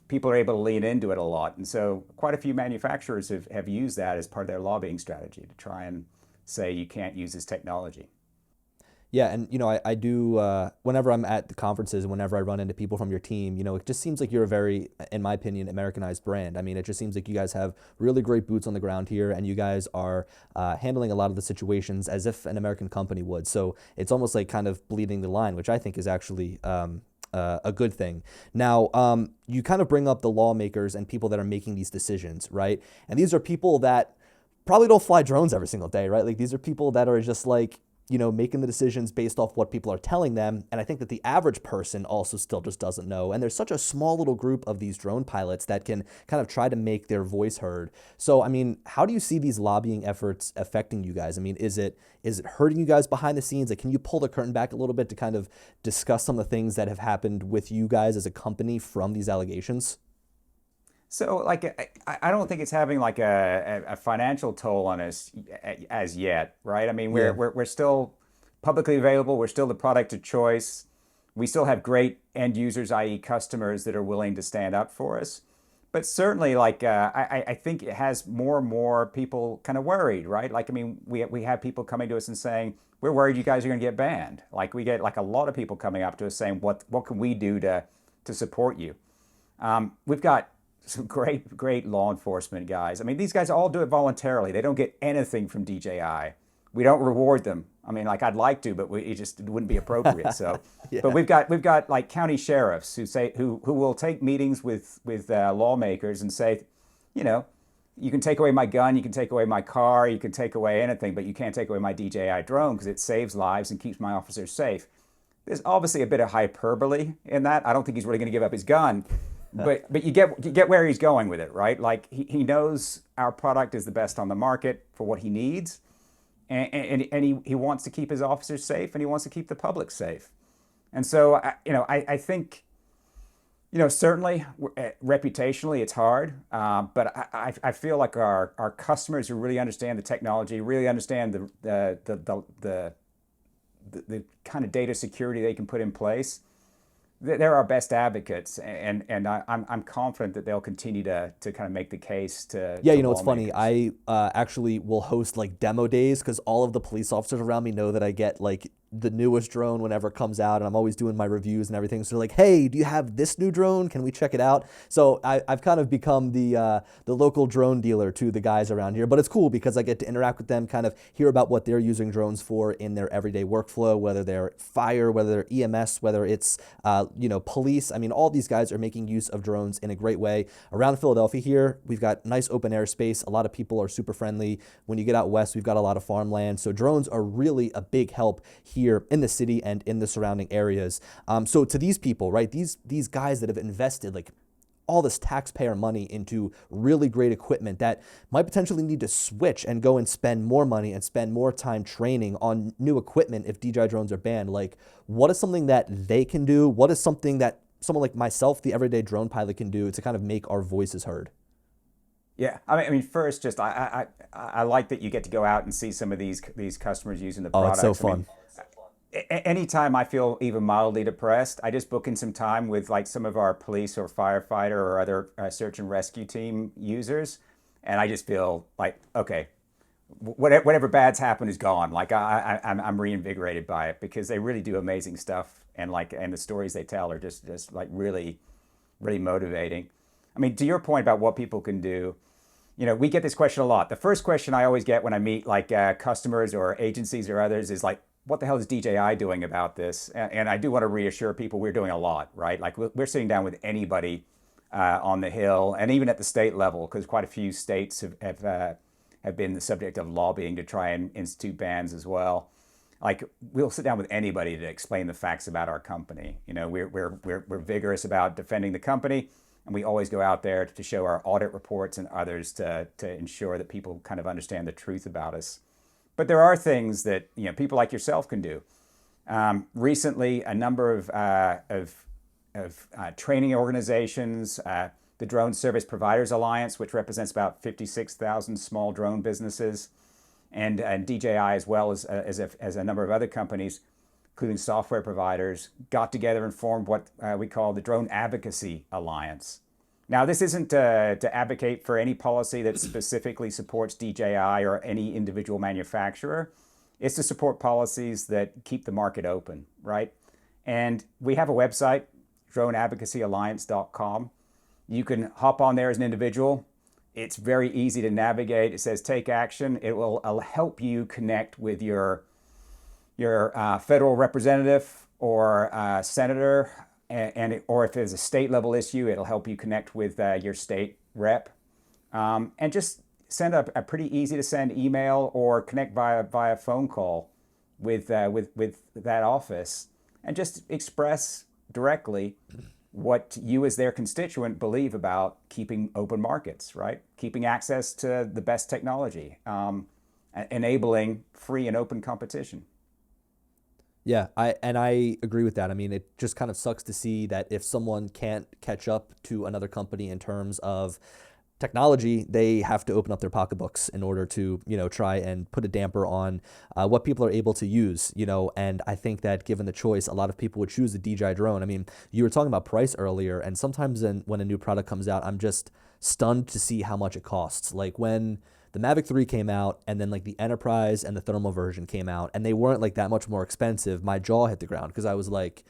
people are able to lean into it a lot. And so quite a few manufacturers have used that as part of their lobbying strategy to try and say you can't use this technology. Yeah, and I do, whenever I'm at the conferences and whenever I run into people from your team, it just seems like you're a very, in my opinion, Americanized brand. I mean, it just seems like you guys have really great boots on the ground here, and you guys are handling a lot of the situations as if an American company would. So it's almost like kind of bleeding the line, which I think is actually a good thing. Now, you kind of bring up the lawmakers and people that are making these decisions, right? And these are people that probably don't fly drones every single day, right? Like, these are people that are just like, making the decisions based off what people are telling them. And I think that the average person also still just doesn't know. And there's such a small little group of these drone pilots that can kind of try to make their voice heard. So, I mean, how do you see these lobbying efforts affecting you guys? I mean, is it hurting you guys behind the scenes? Like, can you pull the curtain back a little bit to kind of discuss some of the things that have happened with you guys as a company from these allegations? So, like, I don't think it's having like a financial toll on us as yet, right? I mean, we're still publicly available. We're still the product of choice. We still have great end users, i.e. customers, that are willing to stand up for us. But certainly, like, I think it has more and more people kind of worried, right? Like, I mean, we have people coming to us and saying, we're worried you guys are going to get banned. Like, we get like a lot of people coming up to us saying, what can we do to support you? We've got some great law enforcement guys. I mean, these guys all do it voluntarily. They don't get anything from DJI. We don't reward them. I mean, like, I'd like to, but it wouldn't be appropriate. So, yeah. But we've got like county sheriffs who will take meetings with lawmakers and say, you can take away my gun, you can take away my car, you can take away anything, but you can't take away my DJI drone because it saves lives and keeps my officers safe. There's obviously a bit of hyperbole in that. I don't think he's really going to give up his gun. But you get where he's going with it, right? Like, he knows our product is the best on the market for what he needs, and he wants to keep his officers safe, and he wants to keep the public safe. And so, I think, certainly reputationally it's hard, but I feel like our customers who really understand the technology, really understand the kind of data security they can put in place, they're our best advocates, and I'm confident that they'll continue to kind of make the case to. Yeah, it's funny. I actually will host like demo days because all of the police officers around me know that I get like the newest drone whenever it comes out, and I'm always doing my reviews and everything. So they're like, hey, do you have this new drone? Can we check it out? So I've kind of become the local drone dealer to the guys around here. But it's cool because I get to interact with them, kind of hear about what they're using drones for in their everyday workflow, whether they're fire, whether they're EMS, whether it's police. I mean, all these guys are making use of drones in a great way. Around Philadelphia here, we've got nice open air space. A lot of people are super friendly. When you get out west, we've got a lot of farmland. So drones are really a big help here in the city and in the surrounding areas. So to these people, right, these guys that have invested like all this taxpayer money into really great equipment that might potentially need to switch and go and spend more money and spend more time training on new equipment if DJI drones are banned. Like, what is something that they can do? What is something that someone like myself, the everyday drone pilot, can do to kind of make our voices heard? Yeah, I mean, first, just I like that you get to go out and see some of these customers using the Oh, it's so products. I mean, fun. anytime I feel even mildly depressed, I just book in some time with like some of our police or firefighter or other search and rescue team users, and I just feel like, okay, whatever bad's happened is gone. Like I'm reinvigorated by it because they really do amazing stuff, and the stories they tell are just like really motivating. I mean, to your point about what people can do, we get this question a lot. The first question I always get when I meet like customers or agencies or others is like, what the hell is DJI doing about this? And I do want to reassure people we're doing a lot, right? Like we're sitting down with anybody on the Hill and even at the state level, because quite a few states have been the subject of lobbying to try and institute bans as well. Like we'll sit down with anybody to explain the facts about our company. We're vigorous about defending the company, and we always go out there to show our audit reports and others to ensure that people kind of understand the truth about us. But there are things that people like yourself can do. Recently, a number of training organizations, the Drone Service Providers Alliance, which represents about 56,000 small drone businesses, and DJI, as well as a number of other companies, including software providers, got together and formed what we call the Drone Advocacy Alliance. Now, this isn't to advocate for any policy that specifically supports DJI or any individual manufacturer. It's to support policies that keep the market open, right? And we have a website, droneadvocacyalliance.com. You can hop on there as an individual. It's very easy to navigate. It says take action. It will help you connect with your federal representative or senator, or if there's a state level issue, it'll help you connect with your state rep, and just send a pretty easy to send email or connect via phone call with that office, and just express directly what you as their constituent believe about keeping open markets, right? Keeping access to the best technology, enabling free and open competition. Yeah, I agree with that. I mean, it just kind of sucks to see that if someone can't catch up to another company in terms of technology, they have to open up their pocketbooks in order to, try and put a damper on what people are able to use, and I think that given the choice, a lot of people would choose the DJI drone. I mean, you were talking about price earlier, and sometimes when a new product comes out, I'm just stunned to see how much it costs. Like when the Mavic 3 came out and then like the Enterprise and the thermal version came out and they weren't like that much more expensive, my jaw hit the ground because I was like,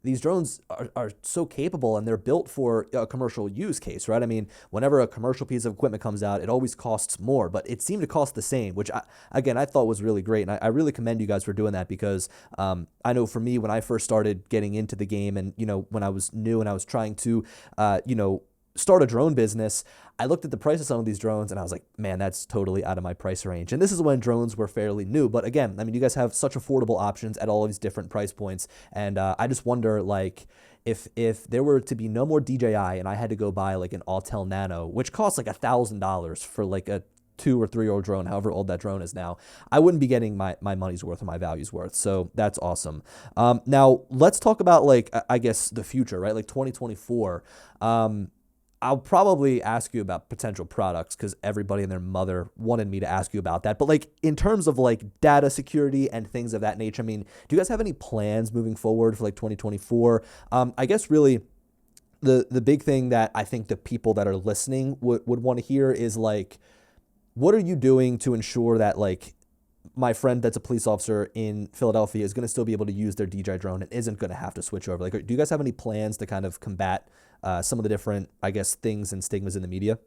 these drones are so capable and they're built for a commercial use case, right? I mean, whenever a commercial piece of equipment comes out, it always costs more, but it seemed to cost the same, which I thought was really great. And I really commend you guys for doing that because I know for me, when I first started getting into the game and, when I was new and I was trying to, start a drone business, I looked at the price of some of these drones and I was like, man, that's totally out of my price range. And this is when drones were fairly new. But again, I mean, you guys have such affordable options at all of these different price points. And I just wonder, like, if there were to be no more DJI and I had to go buy like an Autel Nano, which costs like $1,000 for like a 2 or 3 year old drone, however old that drone is now, I wouldn't be getting my money's worth or my value's worth. So that's awesome. Now let's talk about like, I guess the future, right? Like 2024. I'll probably ask you about potential products because everybody and their mother wanted me to ask you about that. But like in terms of like data security and things of that nature, I mean, do you guys have any plans moving forward for like 2024? I guess really the big thing that I think the people that are listening would want to hear is like, what are you doing to ensure that like my friend that's a police officer in Philadelphia is going to still be able to use their DJI drone and isn't going to have to switch over? Like, do you guys have any plans to kind of combat some of the different, I guess, things and stigmas in the media?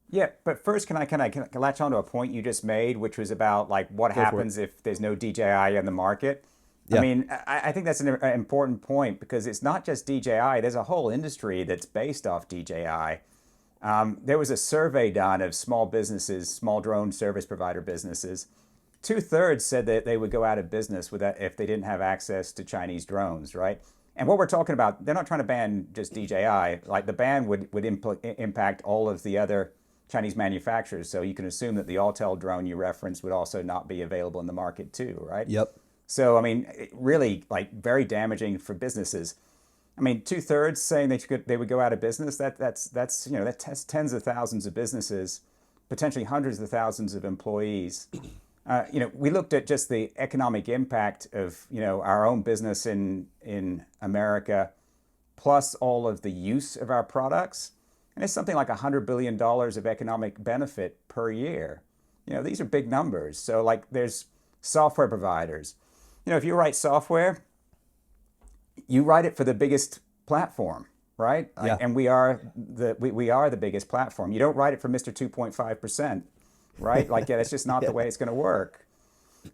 Yeah, but first, can I latch on to a point you just made, which was about like what happens if there's no DJI in the market? Yeah. I mean, I think that's an important point because it's not just DJI. There's a whole industry that's based off DJI. There was a survey done of small businesses, small drone service provider businesses. 2/3 said that they would go out of business with that if they didn't have access to Chinese drones, right? And what we're talking about, they're not trying to ban just DJI. Like the ban would impact all of the other Chinese manufacturers. So you can assume that the Autel drone you referenced would also not be available in the market too, right? Yep. So, I mean, really like very damaging for businesses. I mean, 2/3 saying they would go out of business. That's tens of thousands of businesses, potentially hundreds of thousands of employees. We looked at just the economic impact of our own business in America, plus all of the use of our products, and it's something like $100 billion of economic benefit per year. These are big numbers. So like, there's software providers. If you write software, you write it for the biggest platform, right? Yeah. And we are the biggest platform. You don't write it for Mr. 2.5%, right? Like, yeah, that's just not the way it's going to work.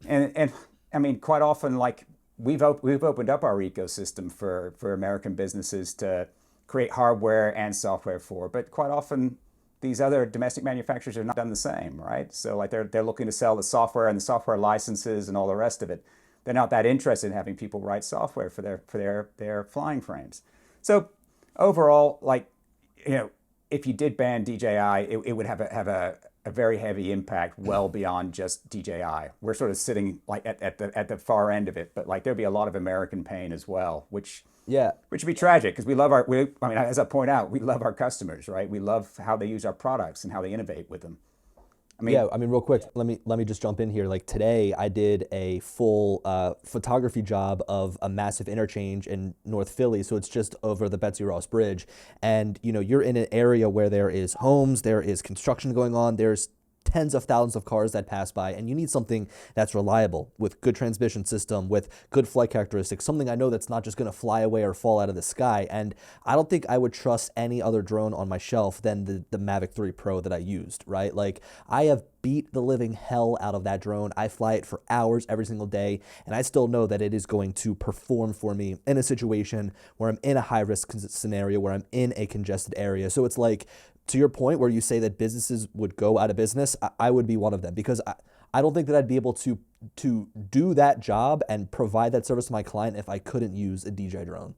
And I mean, quite often, like, we've opened up our ecosystem for American businesses to create hardware and software for, but quite often these other domestic manufacturers have not done the same, right? So like, they're looking to sell the software and the software licenses and all the rest of it. They're not that interested in having people write software for their flying frames. So overall, like, if you did ban DJI, it would have a very heavy impact well beyond just DJI. We're sort of sitting like at the far end of it, but like, there'd be a lot of American pain as well, which would be tragic, because as I point out, we love our customers, right? We love how they use our products and how they innovate with them. Real quick, let me just jump in here. Like, today I did a full photography job of a massive interchange in North Philly. So it's just over the Betsy Ross Bridge. And, you're in an area where there is homes, there is construction going on, there's tens of thousands of cars that pass by, and you need something that's reliable, with good transmission system, with good flight characteristics, something I know that's not just going to fly away or fall out of the sky. And I don't think I would trust any other drone on my shelf than the Mavic 3 Pro that I used, right? Like, I have beat the living hell out of that drone. I fly it for hours every single day, and I still know that it is going to perform for me in a situation where I'm in a high-risk scenario, where I'm in a congested area. So it's like, to your point where you say that businesses would go out of business, I would be one of them, because I don't think that I'd be able to do that job and provide that service to my client if I couldn't use a DJI drone.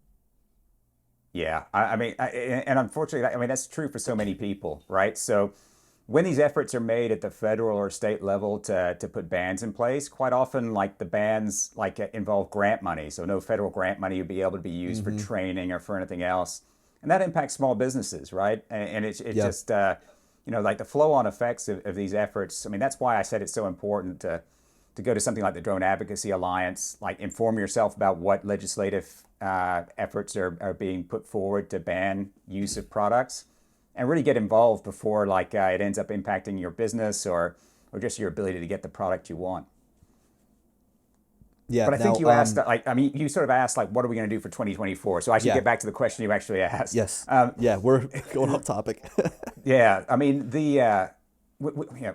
Yeah, and unfortunately, that's true for so many people, right? So when these efforts are made at the federal or state level to put bans in place, quite often, like, the bans involve grant money. So no federal grant money would be able to be used for training or for anything else. And that impacts small businesses, right? And it's just, like, the flow-on effects of these efforts. I mean, that's why I said it's so important to go to something like the Drone Advocacy Alliance, like, inform yourself about what legislative efforts are being put forward to ban use of products, and really get involved before, like, it ends up impacting your business or just your ability to get the product you want. Yeah, but I think you asked, you sort of asked, like, what are we going to do for 2024? So I should get back to the question you actually asked. Yes. We're going off topic. Yeah, I mean, we're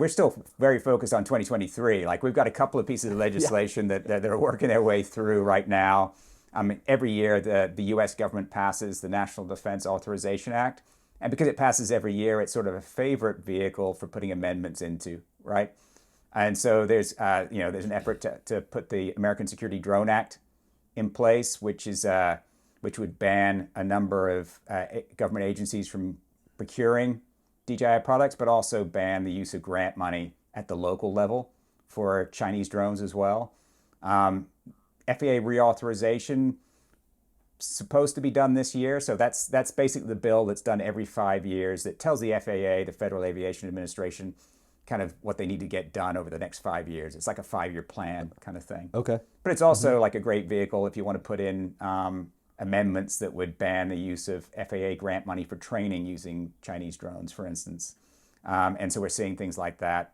still very focused on 2023. Like, we've got a couple of pieces of legislation that are working their way through right now. I mean, every year the U.S. government passes the National Defense Authorization Act, and because it passes every year, it's sort of a favorite vehicle for putting amendments into, right? And so there's an effort to put the American Security Drone Act in place, which would ban a number of government agencies from procuring DJI products, but also ban the use of grant money at the local level for Chinese drones as well. FAA reauthorization supposed to be done this year, so that's basically the bill that's done every 5 years that tells the FAA, the Federal Aviation Administration, kind of what they need to get done over the next 5 years. It's like a 5-year plan kind of thing. Okay. But it's also like a great vehicle if you want to put in amendments that would ban the use of FAA grant money for training using Chinese drones, for instance. And so we're seeing things like that.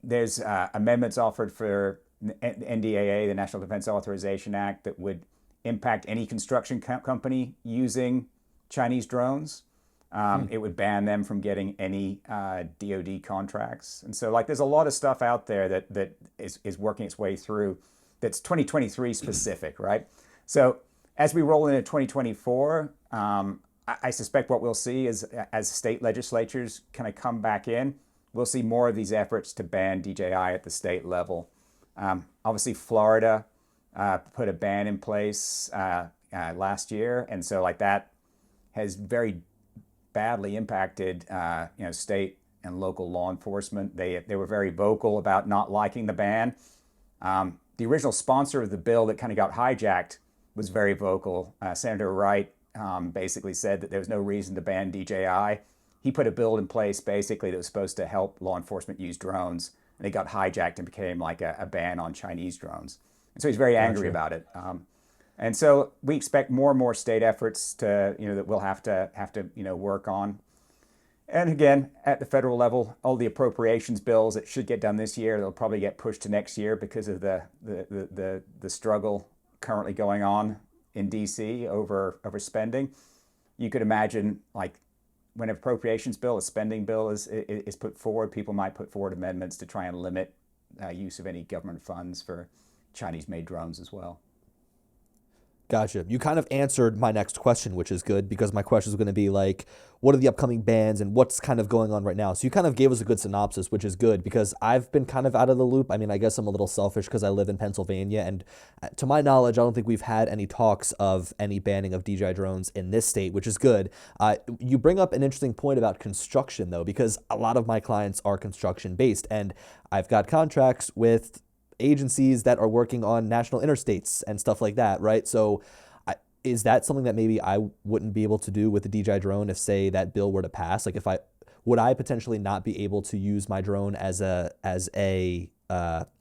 There's amendments offered for NDAA, the National Defense Authorization Act, that would impact any construction company using Chinese drones. It would ban them from getting any DoD contracts. And so, like, there's a lot of stuff out there that is working its way through that's 2023 specific, right? So as we roll into 2024, I suspect what we'll see is, as state legislatures kind of come back in, we'll see more of these efforts to ban DJI at the state level. Obviously, Florida put a ban in place last year, and so, like, that has very badly impacted state and local law enforcement. They were very vocal about not liking the ban. The original sponsor of the bill that kind of got hijacked was very vocal. Senator Wright basically said that there was no reason to ban DJI. He put a bill in place basically that was supposed to help law enforcement use drones, and it got hijacked and became like a ban on Chinese drones. And so he's very angry about it. And so we expect more and more state efforts to, that we'll have to work on. And again, at the federal level, all the appropriations bills that should get done this year, they'll probably get pushed to next year because of the struggle currently going on in DC over spending. You could imagine, like, when an appropriations bill, a spending bill is put forward, people might put forward amendments to try and limit use of any government funds for Chinese-made drones as well. Gotcha. You kind of answered my next question, which is good, because my question is going to be like, what are the upcoming bans and what's kind of going on right now? So you kind of gave us a good synopsis, which is good, because I've been kind of out of the loop. I mean, I guess I'm a little selfish because I live in Pennsylvania, and to my knowledge, I don't think we've had any talks of any banning of DJI drones in this state, which is good. You bring up an interesting point about construction, though, because a lot of my clients are construction based, and I've got contracts with agencies that are working on national interstates and stuff like that, right? So is that something that maybe I wouldn't be able to do with the DJI drone if, say, that bill were to pass? Like, would I potentially not be able to use my drone as a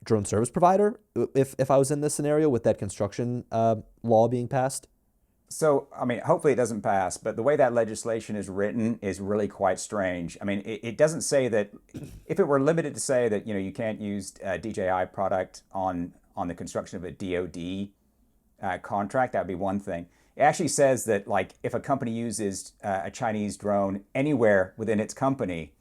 drone service provider if I was in this scenario with that construction law being passed? So, I mean, hopefully it doesn't pass, but the way that legislation is written is really quite strange. I mean, it doesn't say that, if it were limited to say that, you can't use a DJI product on the construction of a DoD contract, that would be one thing. It actually says that, like, if a company uses a Chinese drone anywhere within its company,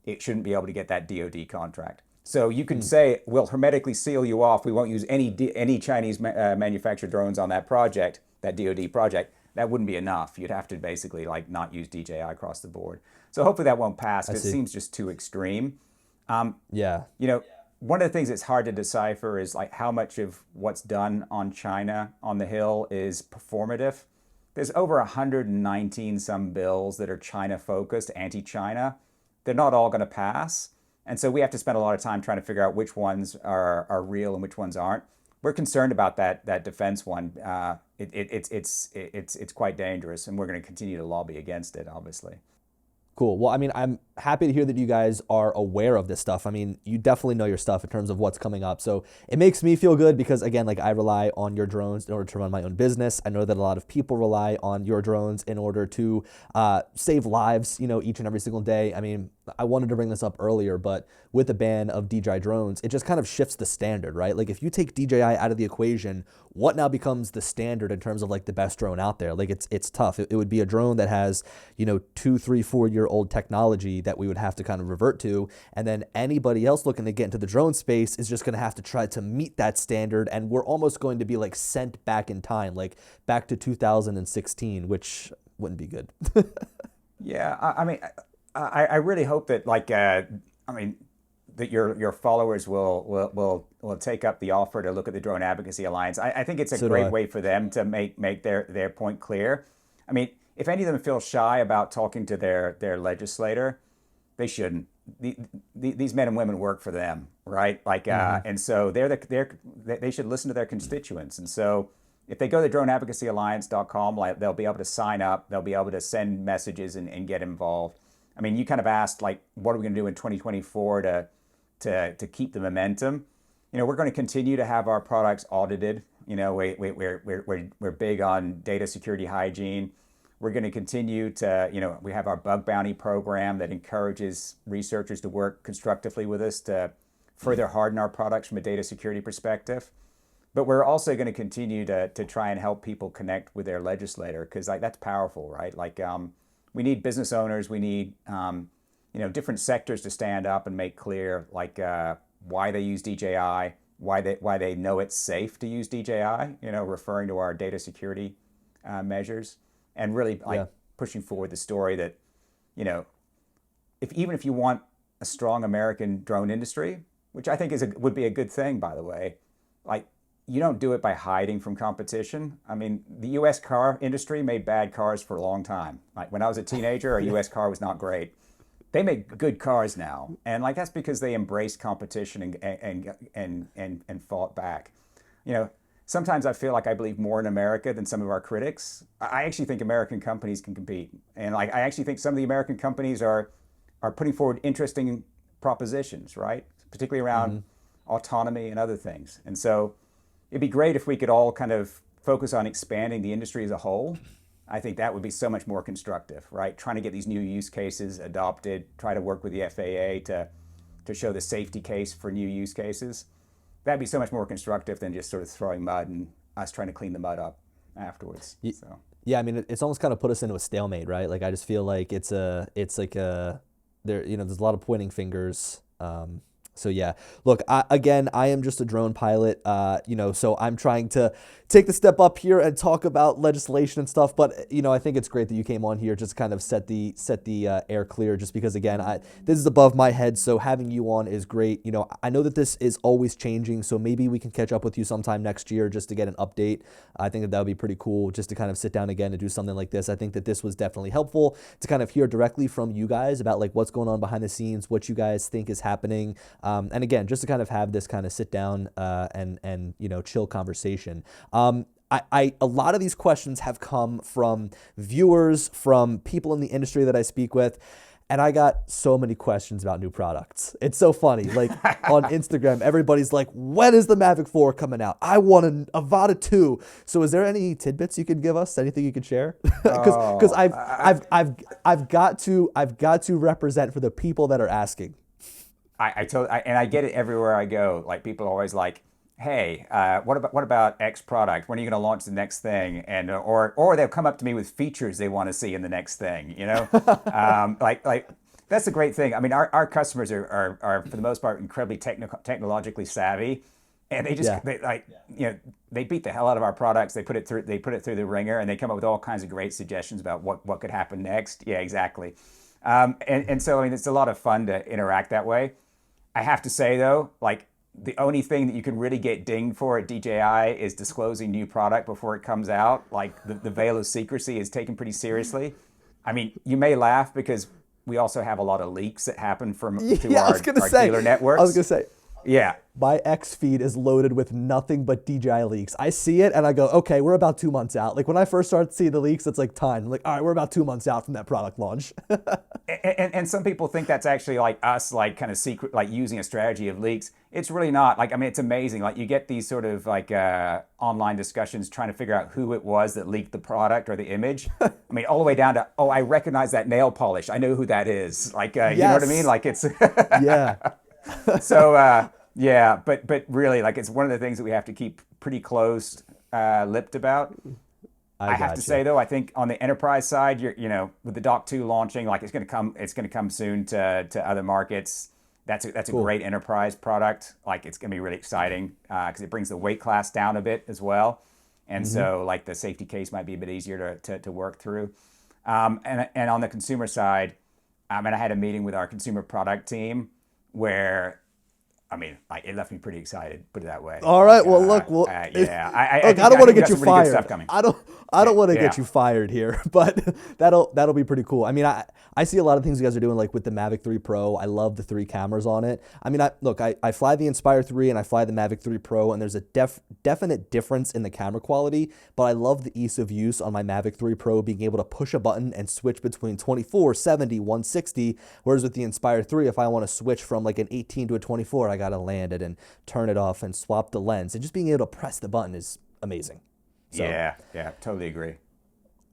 it shouldn't be able to get that DoD contract. So you can say, we'll hermetically seal you off. We won't use any Chinese manufactured drones on that project, that DoD project. That wouldn't be enough. You'd have to basically, like, not use DJI across the board. So hopefully that won't pass, because it seems just too extreme. Yeah. One of the things that's hard to decipher is, like, how much of what's done on China on the Hill is performative. There's over 119 some bills that are China focused, anti-China. They're not all going to pass. And so we have to spend a lot of time trying to figure out which ones are real and which ones aren't. We're concerned about that defense one. It's quite dangerous, and we're going to continue to lobby against it, obviously. Cool. Well, I mean, I'm happy to hear that you guys are aware of this stuff. I mean, you definitely know your stuff in terms of what's coming up. So it makes me feel good because, again, like, I rely on your drones in order to run my own business. I know that a lot of people rely on your drones in order to save lives, each and every single day. I mean, I wanted to bring this up earlier, but with the ban of DJI drones, it just kind of shifts the standard, right? Like, if you take DJI out of the equation, what now becomes the standard in terms of, like, the best drone out there? Like, it's tough. It would be a drone that has, 2, 3, 4-year-old technology that we would have to kind of revert to. And then anybody else looking to get into the drone space is just going to have to try to meet that standard. And we're almost going to be, like, sent back in time, like back to 2016, which wouldn't be good. Yeah, I mean, I really hope that, like, that your followers will take up the offer to look at the Drone Advocacy Alliance. I think it's a great way for them to make their point clear. I mean, if any of them feel shy about talking to their legislator, they shouldn't. These men and women work for them, right? Like, and so they should listen to their constituents. And so if they go to droneadvocacyalliance.com, like, they'll be able to sign up, they'll be able to send messages and get involved. I mean, you kind of asked, like, what are we going to do in 2024 to keep the momentum? We're going to continue to have our products audited. We're big on data security hygiene. We're going to continue to, we have our bug bounty program that encourages researchers to work constructively with us to further harden our products from a data security perspective. But we're also going to continue to try and help people connect with their legislator, because, like, that's powerful, right? Like, we need business owners. We need, different sectors to stand up and make clear, like, why they use DJI, why they know it's safe to use DJI, referring to our data security measures, and really, like, pushing forward the story that, even if you want a strong American drone industry, which I think would be a good thing, by the way, like, you don't do it by hiding from competition. I mean, the U.S. car industry made bad cars for a long time. Like, when I was a teenager, a U.S. car was not great. They make good cars now, and, like, that's because they embraced competition and fought back. sometimes I feel like I believe more in America than some of our critics. I actually think American companies can compete. And like, I actually think some of the American companies are putting forward interesting propositions, right? Particularly around autonomy and other things. And so it'd be great if we could all kind of focus on expanding the industry as a whole. I think that would be so much more constructive, right? Trying to get these new use cases adopted, try to work with the FAA to show the safety case for new use cases. That'd be so much more constructive than just sort of throwing mud and us trying to clean the mud up afterwards. So. Yeah, I mean, it's almost kind of put us into a stalemate, right? Like, I just feel like there's a lot of pointing fingers. So yeah, look, I am just a drone pilot, so I'm trying to take the step up here and talk about legislation and stuff. But, I think it's great that you came on here just to kind of set the air clear, just because, again, this is above my head. So having you on is great. I know that this is always changing, so maybe we can catch up with you sometime next year just to get an update. I think that would be pretty cool just to kind of sit down again and do something like this. I think that this was definitely helpful to kind of hear directly from you guys about like what's going on behind the scenes, what you guys think is happening. And again, just to kind of have this kind of sit down and chill conversation. A lot of these questions have come from viewers, from people in the industry that I speak with, and I got so many questions about new products. It's so funny. Like on Instagram, everybody's like, when is the Mavic 4 coming out? I want an Avata 2. So is there any tidbits you could give us? Anything you could share? Because I've got to represent for the people that are asking. And I get it everywhere I go. Like people are always like, "Hey, what about X product? When are you going to launch the next thing?" And or they'll come up to me with features they want to see in the next thing. Like that's a great thing. I mean, our customers are for the most part incredibly technologically savvy, and they just they beat the hell out of our products. They put it through the ringer, and they come up with all kinds of great suggestions about what could happen next. Yeah, exactly. And so I mean, it's a lot of fun to interact that way. I have to say though, like the only thing that you can really get dinged for at DJI is disclosing new product before it comes out. Like the veil of secrecy is taken pretty seriously. I mean, you may laugh because we also have a lot of leaks that happen through our dealer networks. I was going to say. Yeah. My X feed is loaded with nothing but DJI leaks. I see it and I go, okay, we're about 2 months out. Like when I first started seeing the leaks, it's like time. I'm like, all right, we're about 2 months out from that product launch. and some people think that's actually like us, like kind of secret, like using a strategy of leaks. It's really not. Like, I mean, it's amazing. Like you get these sort of like online discussions trying to figure out who it was that leaked the product or the image. I mean, all the way down to, oh, I recognize that nail polish. I know who that is. Like, you know what I mean? Like it's... Yeah. So, yeah, but really, like, it's one of the things that we have to keep pretty close-lipped about. I have to say, though, I think on the enterprise side, with the Dock 2 launching, like, it's going to come soon to other markets. That's a great enterprise product. Like, it's going to be really exciting because it brings the weight class down a bit as well. And so, like, the safety case might be a bit easier to work through. And on the consumer side, and I had a meeting with our consumer product team where, I mean, like, it left me pretty excited. Put it that way. All right. Well, look. I don't want to get you fired. I don't want to get you fired here, but that'll be pretty cool. I mean, I see a lot of things you guys are doing, like with the Mavic 3 Pro. I love the 3 cameras on it. I mean, I fly the Inspire 3 and I fly the Mavic 3 Pro, and there's a definite difference in the camera quality. But I love the ease of use on my Mavic 3 Pro, being able to push a button and switch between 24, 70, 160. Whereas with the Inspire 3, if I want to switch from like an 18 to a 24, I gotta land it and turn it off and swap the lens. And just being able to press the button is amazing. So, yeah, totally agree.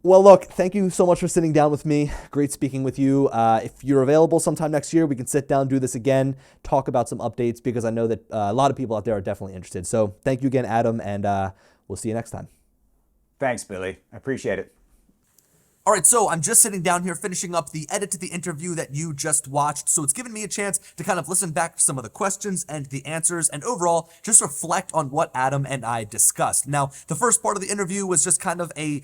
Well, look, thank you so much for sitting down with me. Great speaking with you. If you're available sometime next year, we can sit down, do this again, talk about some updates, because I know that a lot of people out there are definitely interested. So thank you again, Adam, and we'll see you next time. Thanks, Billy. I appreciate it. All right, so I'm just sitting down here finishing up the edit to the interview that you just watched, so it's given me a chance to kind of listen back to some of the questions and the answers, and overall just reflect on what Adam and I discussed. Now, the first part of the interview was just kind of a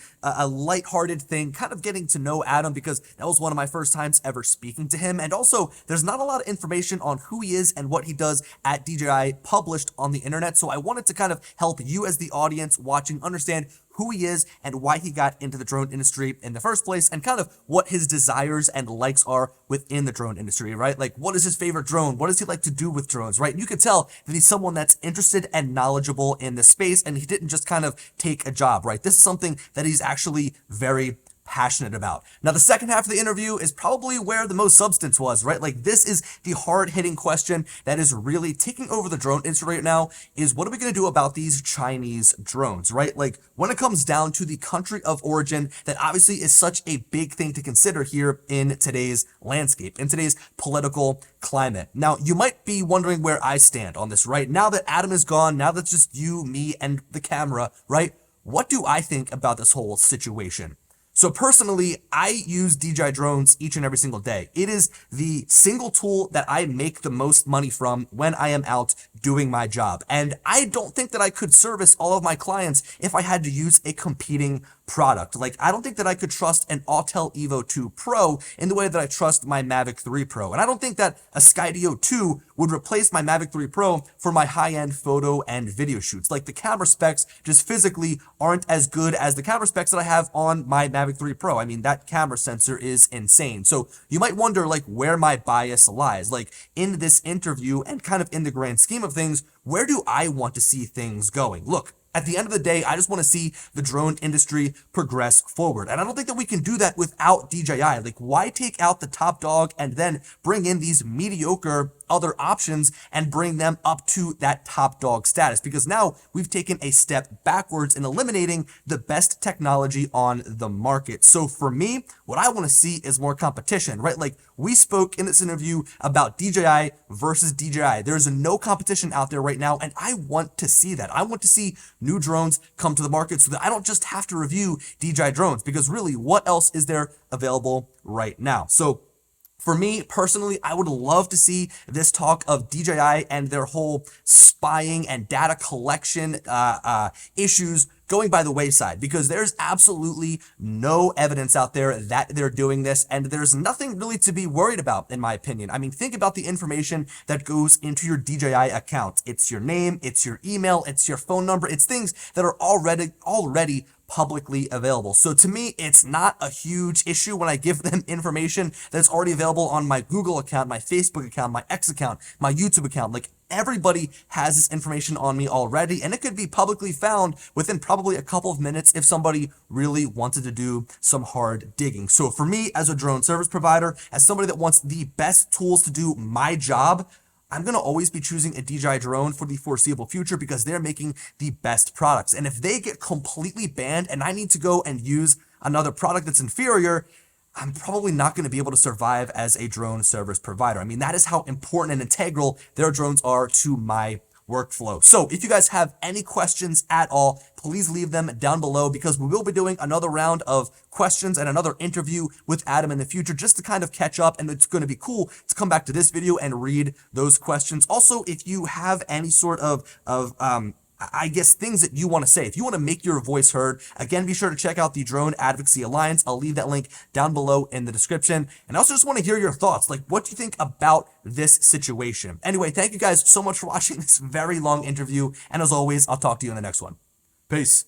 lighthearted thing, kind of getting to know Adam, because that was one of my first times ever speaking to him, and also there's not a lot of information on who he is and what he does at DJI published on the internet, so I wanted to kind of help you as the audience watching understand who he is and why he got into the drone industry in the first place, and kind of what his desires and likes are within the drone industry, right? Like, what is his favorite drone? What does he like to do with drones, right? You could tell that he's someone that's interested and knowledgeable in the space, and he didn't just kind of take a job, right? This is something that he's actually very passionate about. Now, the second half of the interview is probably where the most substance was, right? Like, this is the hard-hitting question that is really taking over the drone industry right now, is what are we going to do about these Chinese drones, right? Like, when it comes down to the country of origin, that obviously is such a big thing to consider here in today's landscape, in today's political climate. Now, you might be wondering where I stand on this, right? Now that Adam is gone, now that's just you, me, and the camera, right? What do I think about this whole situation? So personally, I use DJI drones each and every single day. It is the single tool that I make the most money from when I am out doing my job. And I don't think that I could service all of my clients if I had to use a competing product. Like, I don't think that I could trust an Autel Evo 2 Pro in the way that I trust my Mavic 3 Pro. And I don't think that a Skydio 2 would replace my Mavic 3 Pro for my high-end photo and video shoots. Like, the camera specs just physically aren't as good as the camera specs that I have on my Mavic 3 Pro. I mean, that camera sensor is insane. So you might wonder, like, where my bias lies. Like, in this interview and kind of in the grand scheme of things, where do I want to see things going? Look, at the end of the day, I just want to see the drone industry progress forward. And I don't think that we can do that without DJI. Like, why take out the top dog and then bring in these mediocre other options and bring them up to that top dog status? Because now we've taken a step backwards in eliminating the best technology on the market. So for me, what I want to see is more competition, right? Like, we spoke in this interview about DJI versus DJI. There's no competition out there right now, and I want to see that. I want to see new drones come to the market so that I don't just have to review DJI drones, because really, what else is there available right now? So for me personally, I would love to see this talk of DJI and their whole spying and data collection issues going by the wayside, because there's absolutely no evidence out there that they're doing this, and there's nothing really to be worried about, in my opinion. I mean, think about the information that goes into your DJI account. It's your name, it's your email, it's your phone number, it's things that are already publicly available. So to me, it's not a huge issue when I give them information that's already available on my Google account, my Facebook account, my X account, my YouTube account. Like, everybody has this information on me already, and it could be publicly found within probably a couple of minutes if somebody really wanted to do some hard digging. So for me, as a drone service provider, as somebody that wants the best tools to do my job, I'm going to always be choosing a DJI drone for the foreseeable future, because they're making the best products. And if they get completely banned and I need to go and use another product that's inferior, I'm probably not going to be able to survive as a drone service provider. I mean, that is how important and integral their drones are to my workflow. So if you guys have any questions at all, please leave them down below, because we will be doing another round of questions and another interview with Adam in the future, just to kind of catch up. And it's going to be cool to come back to this video and read those questions. Also, if you have any sort of I guess things that you want to say, if you want to make your voice heard, again, be sure to check out the Drone Advocacy Alliance. I'll leave that link down below in the description. And I also just want to hear your thoughts. Like, what do you think about this situation? Anyway, thank you guys so much for watching this very long interview. And as always, I'll talk to you in the next one. Peace.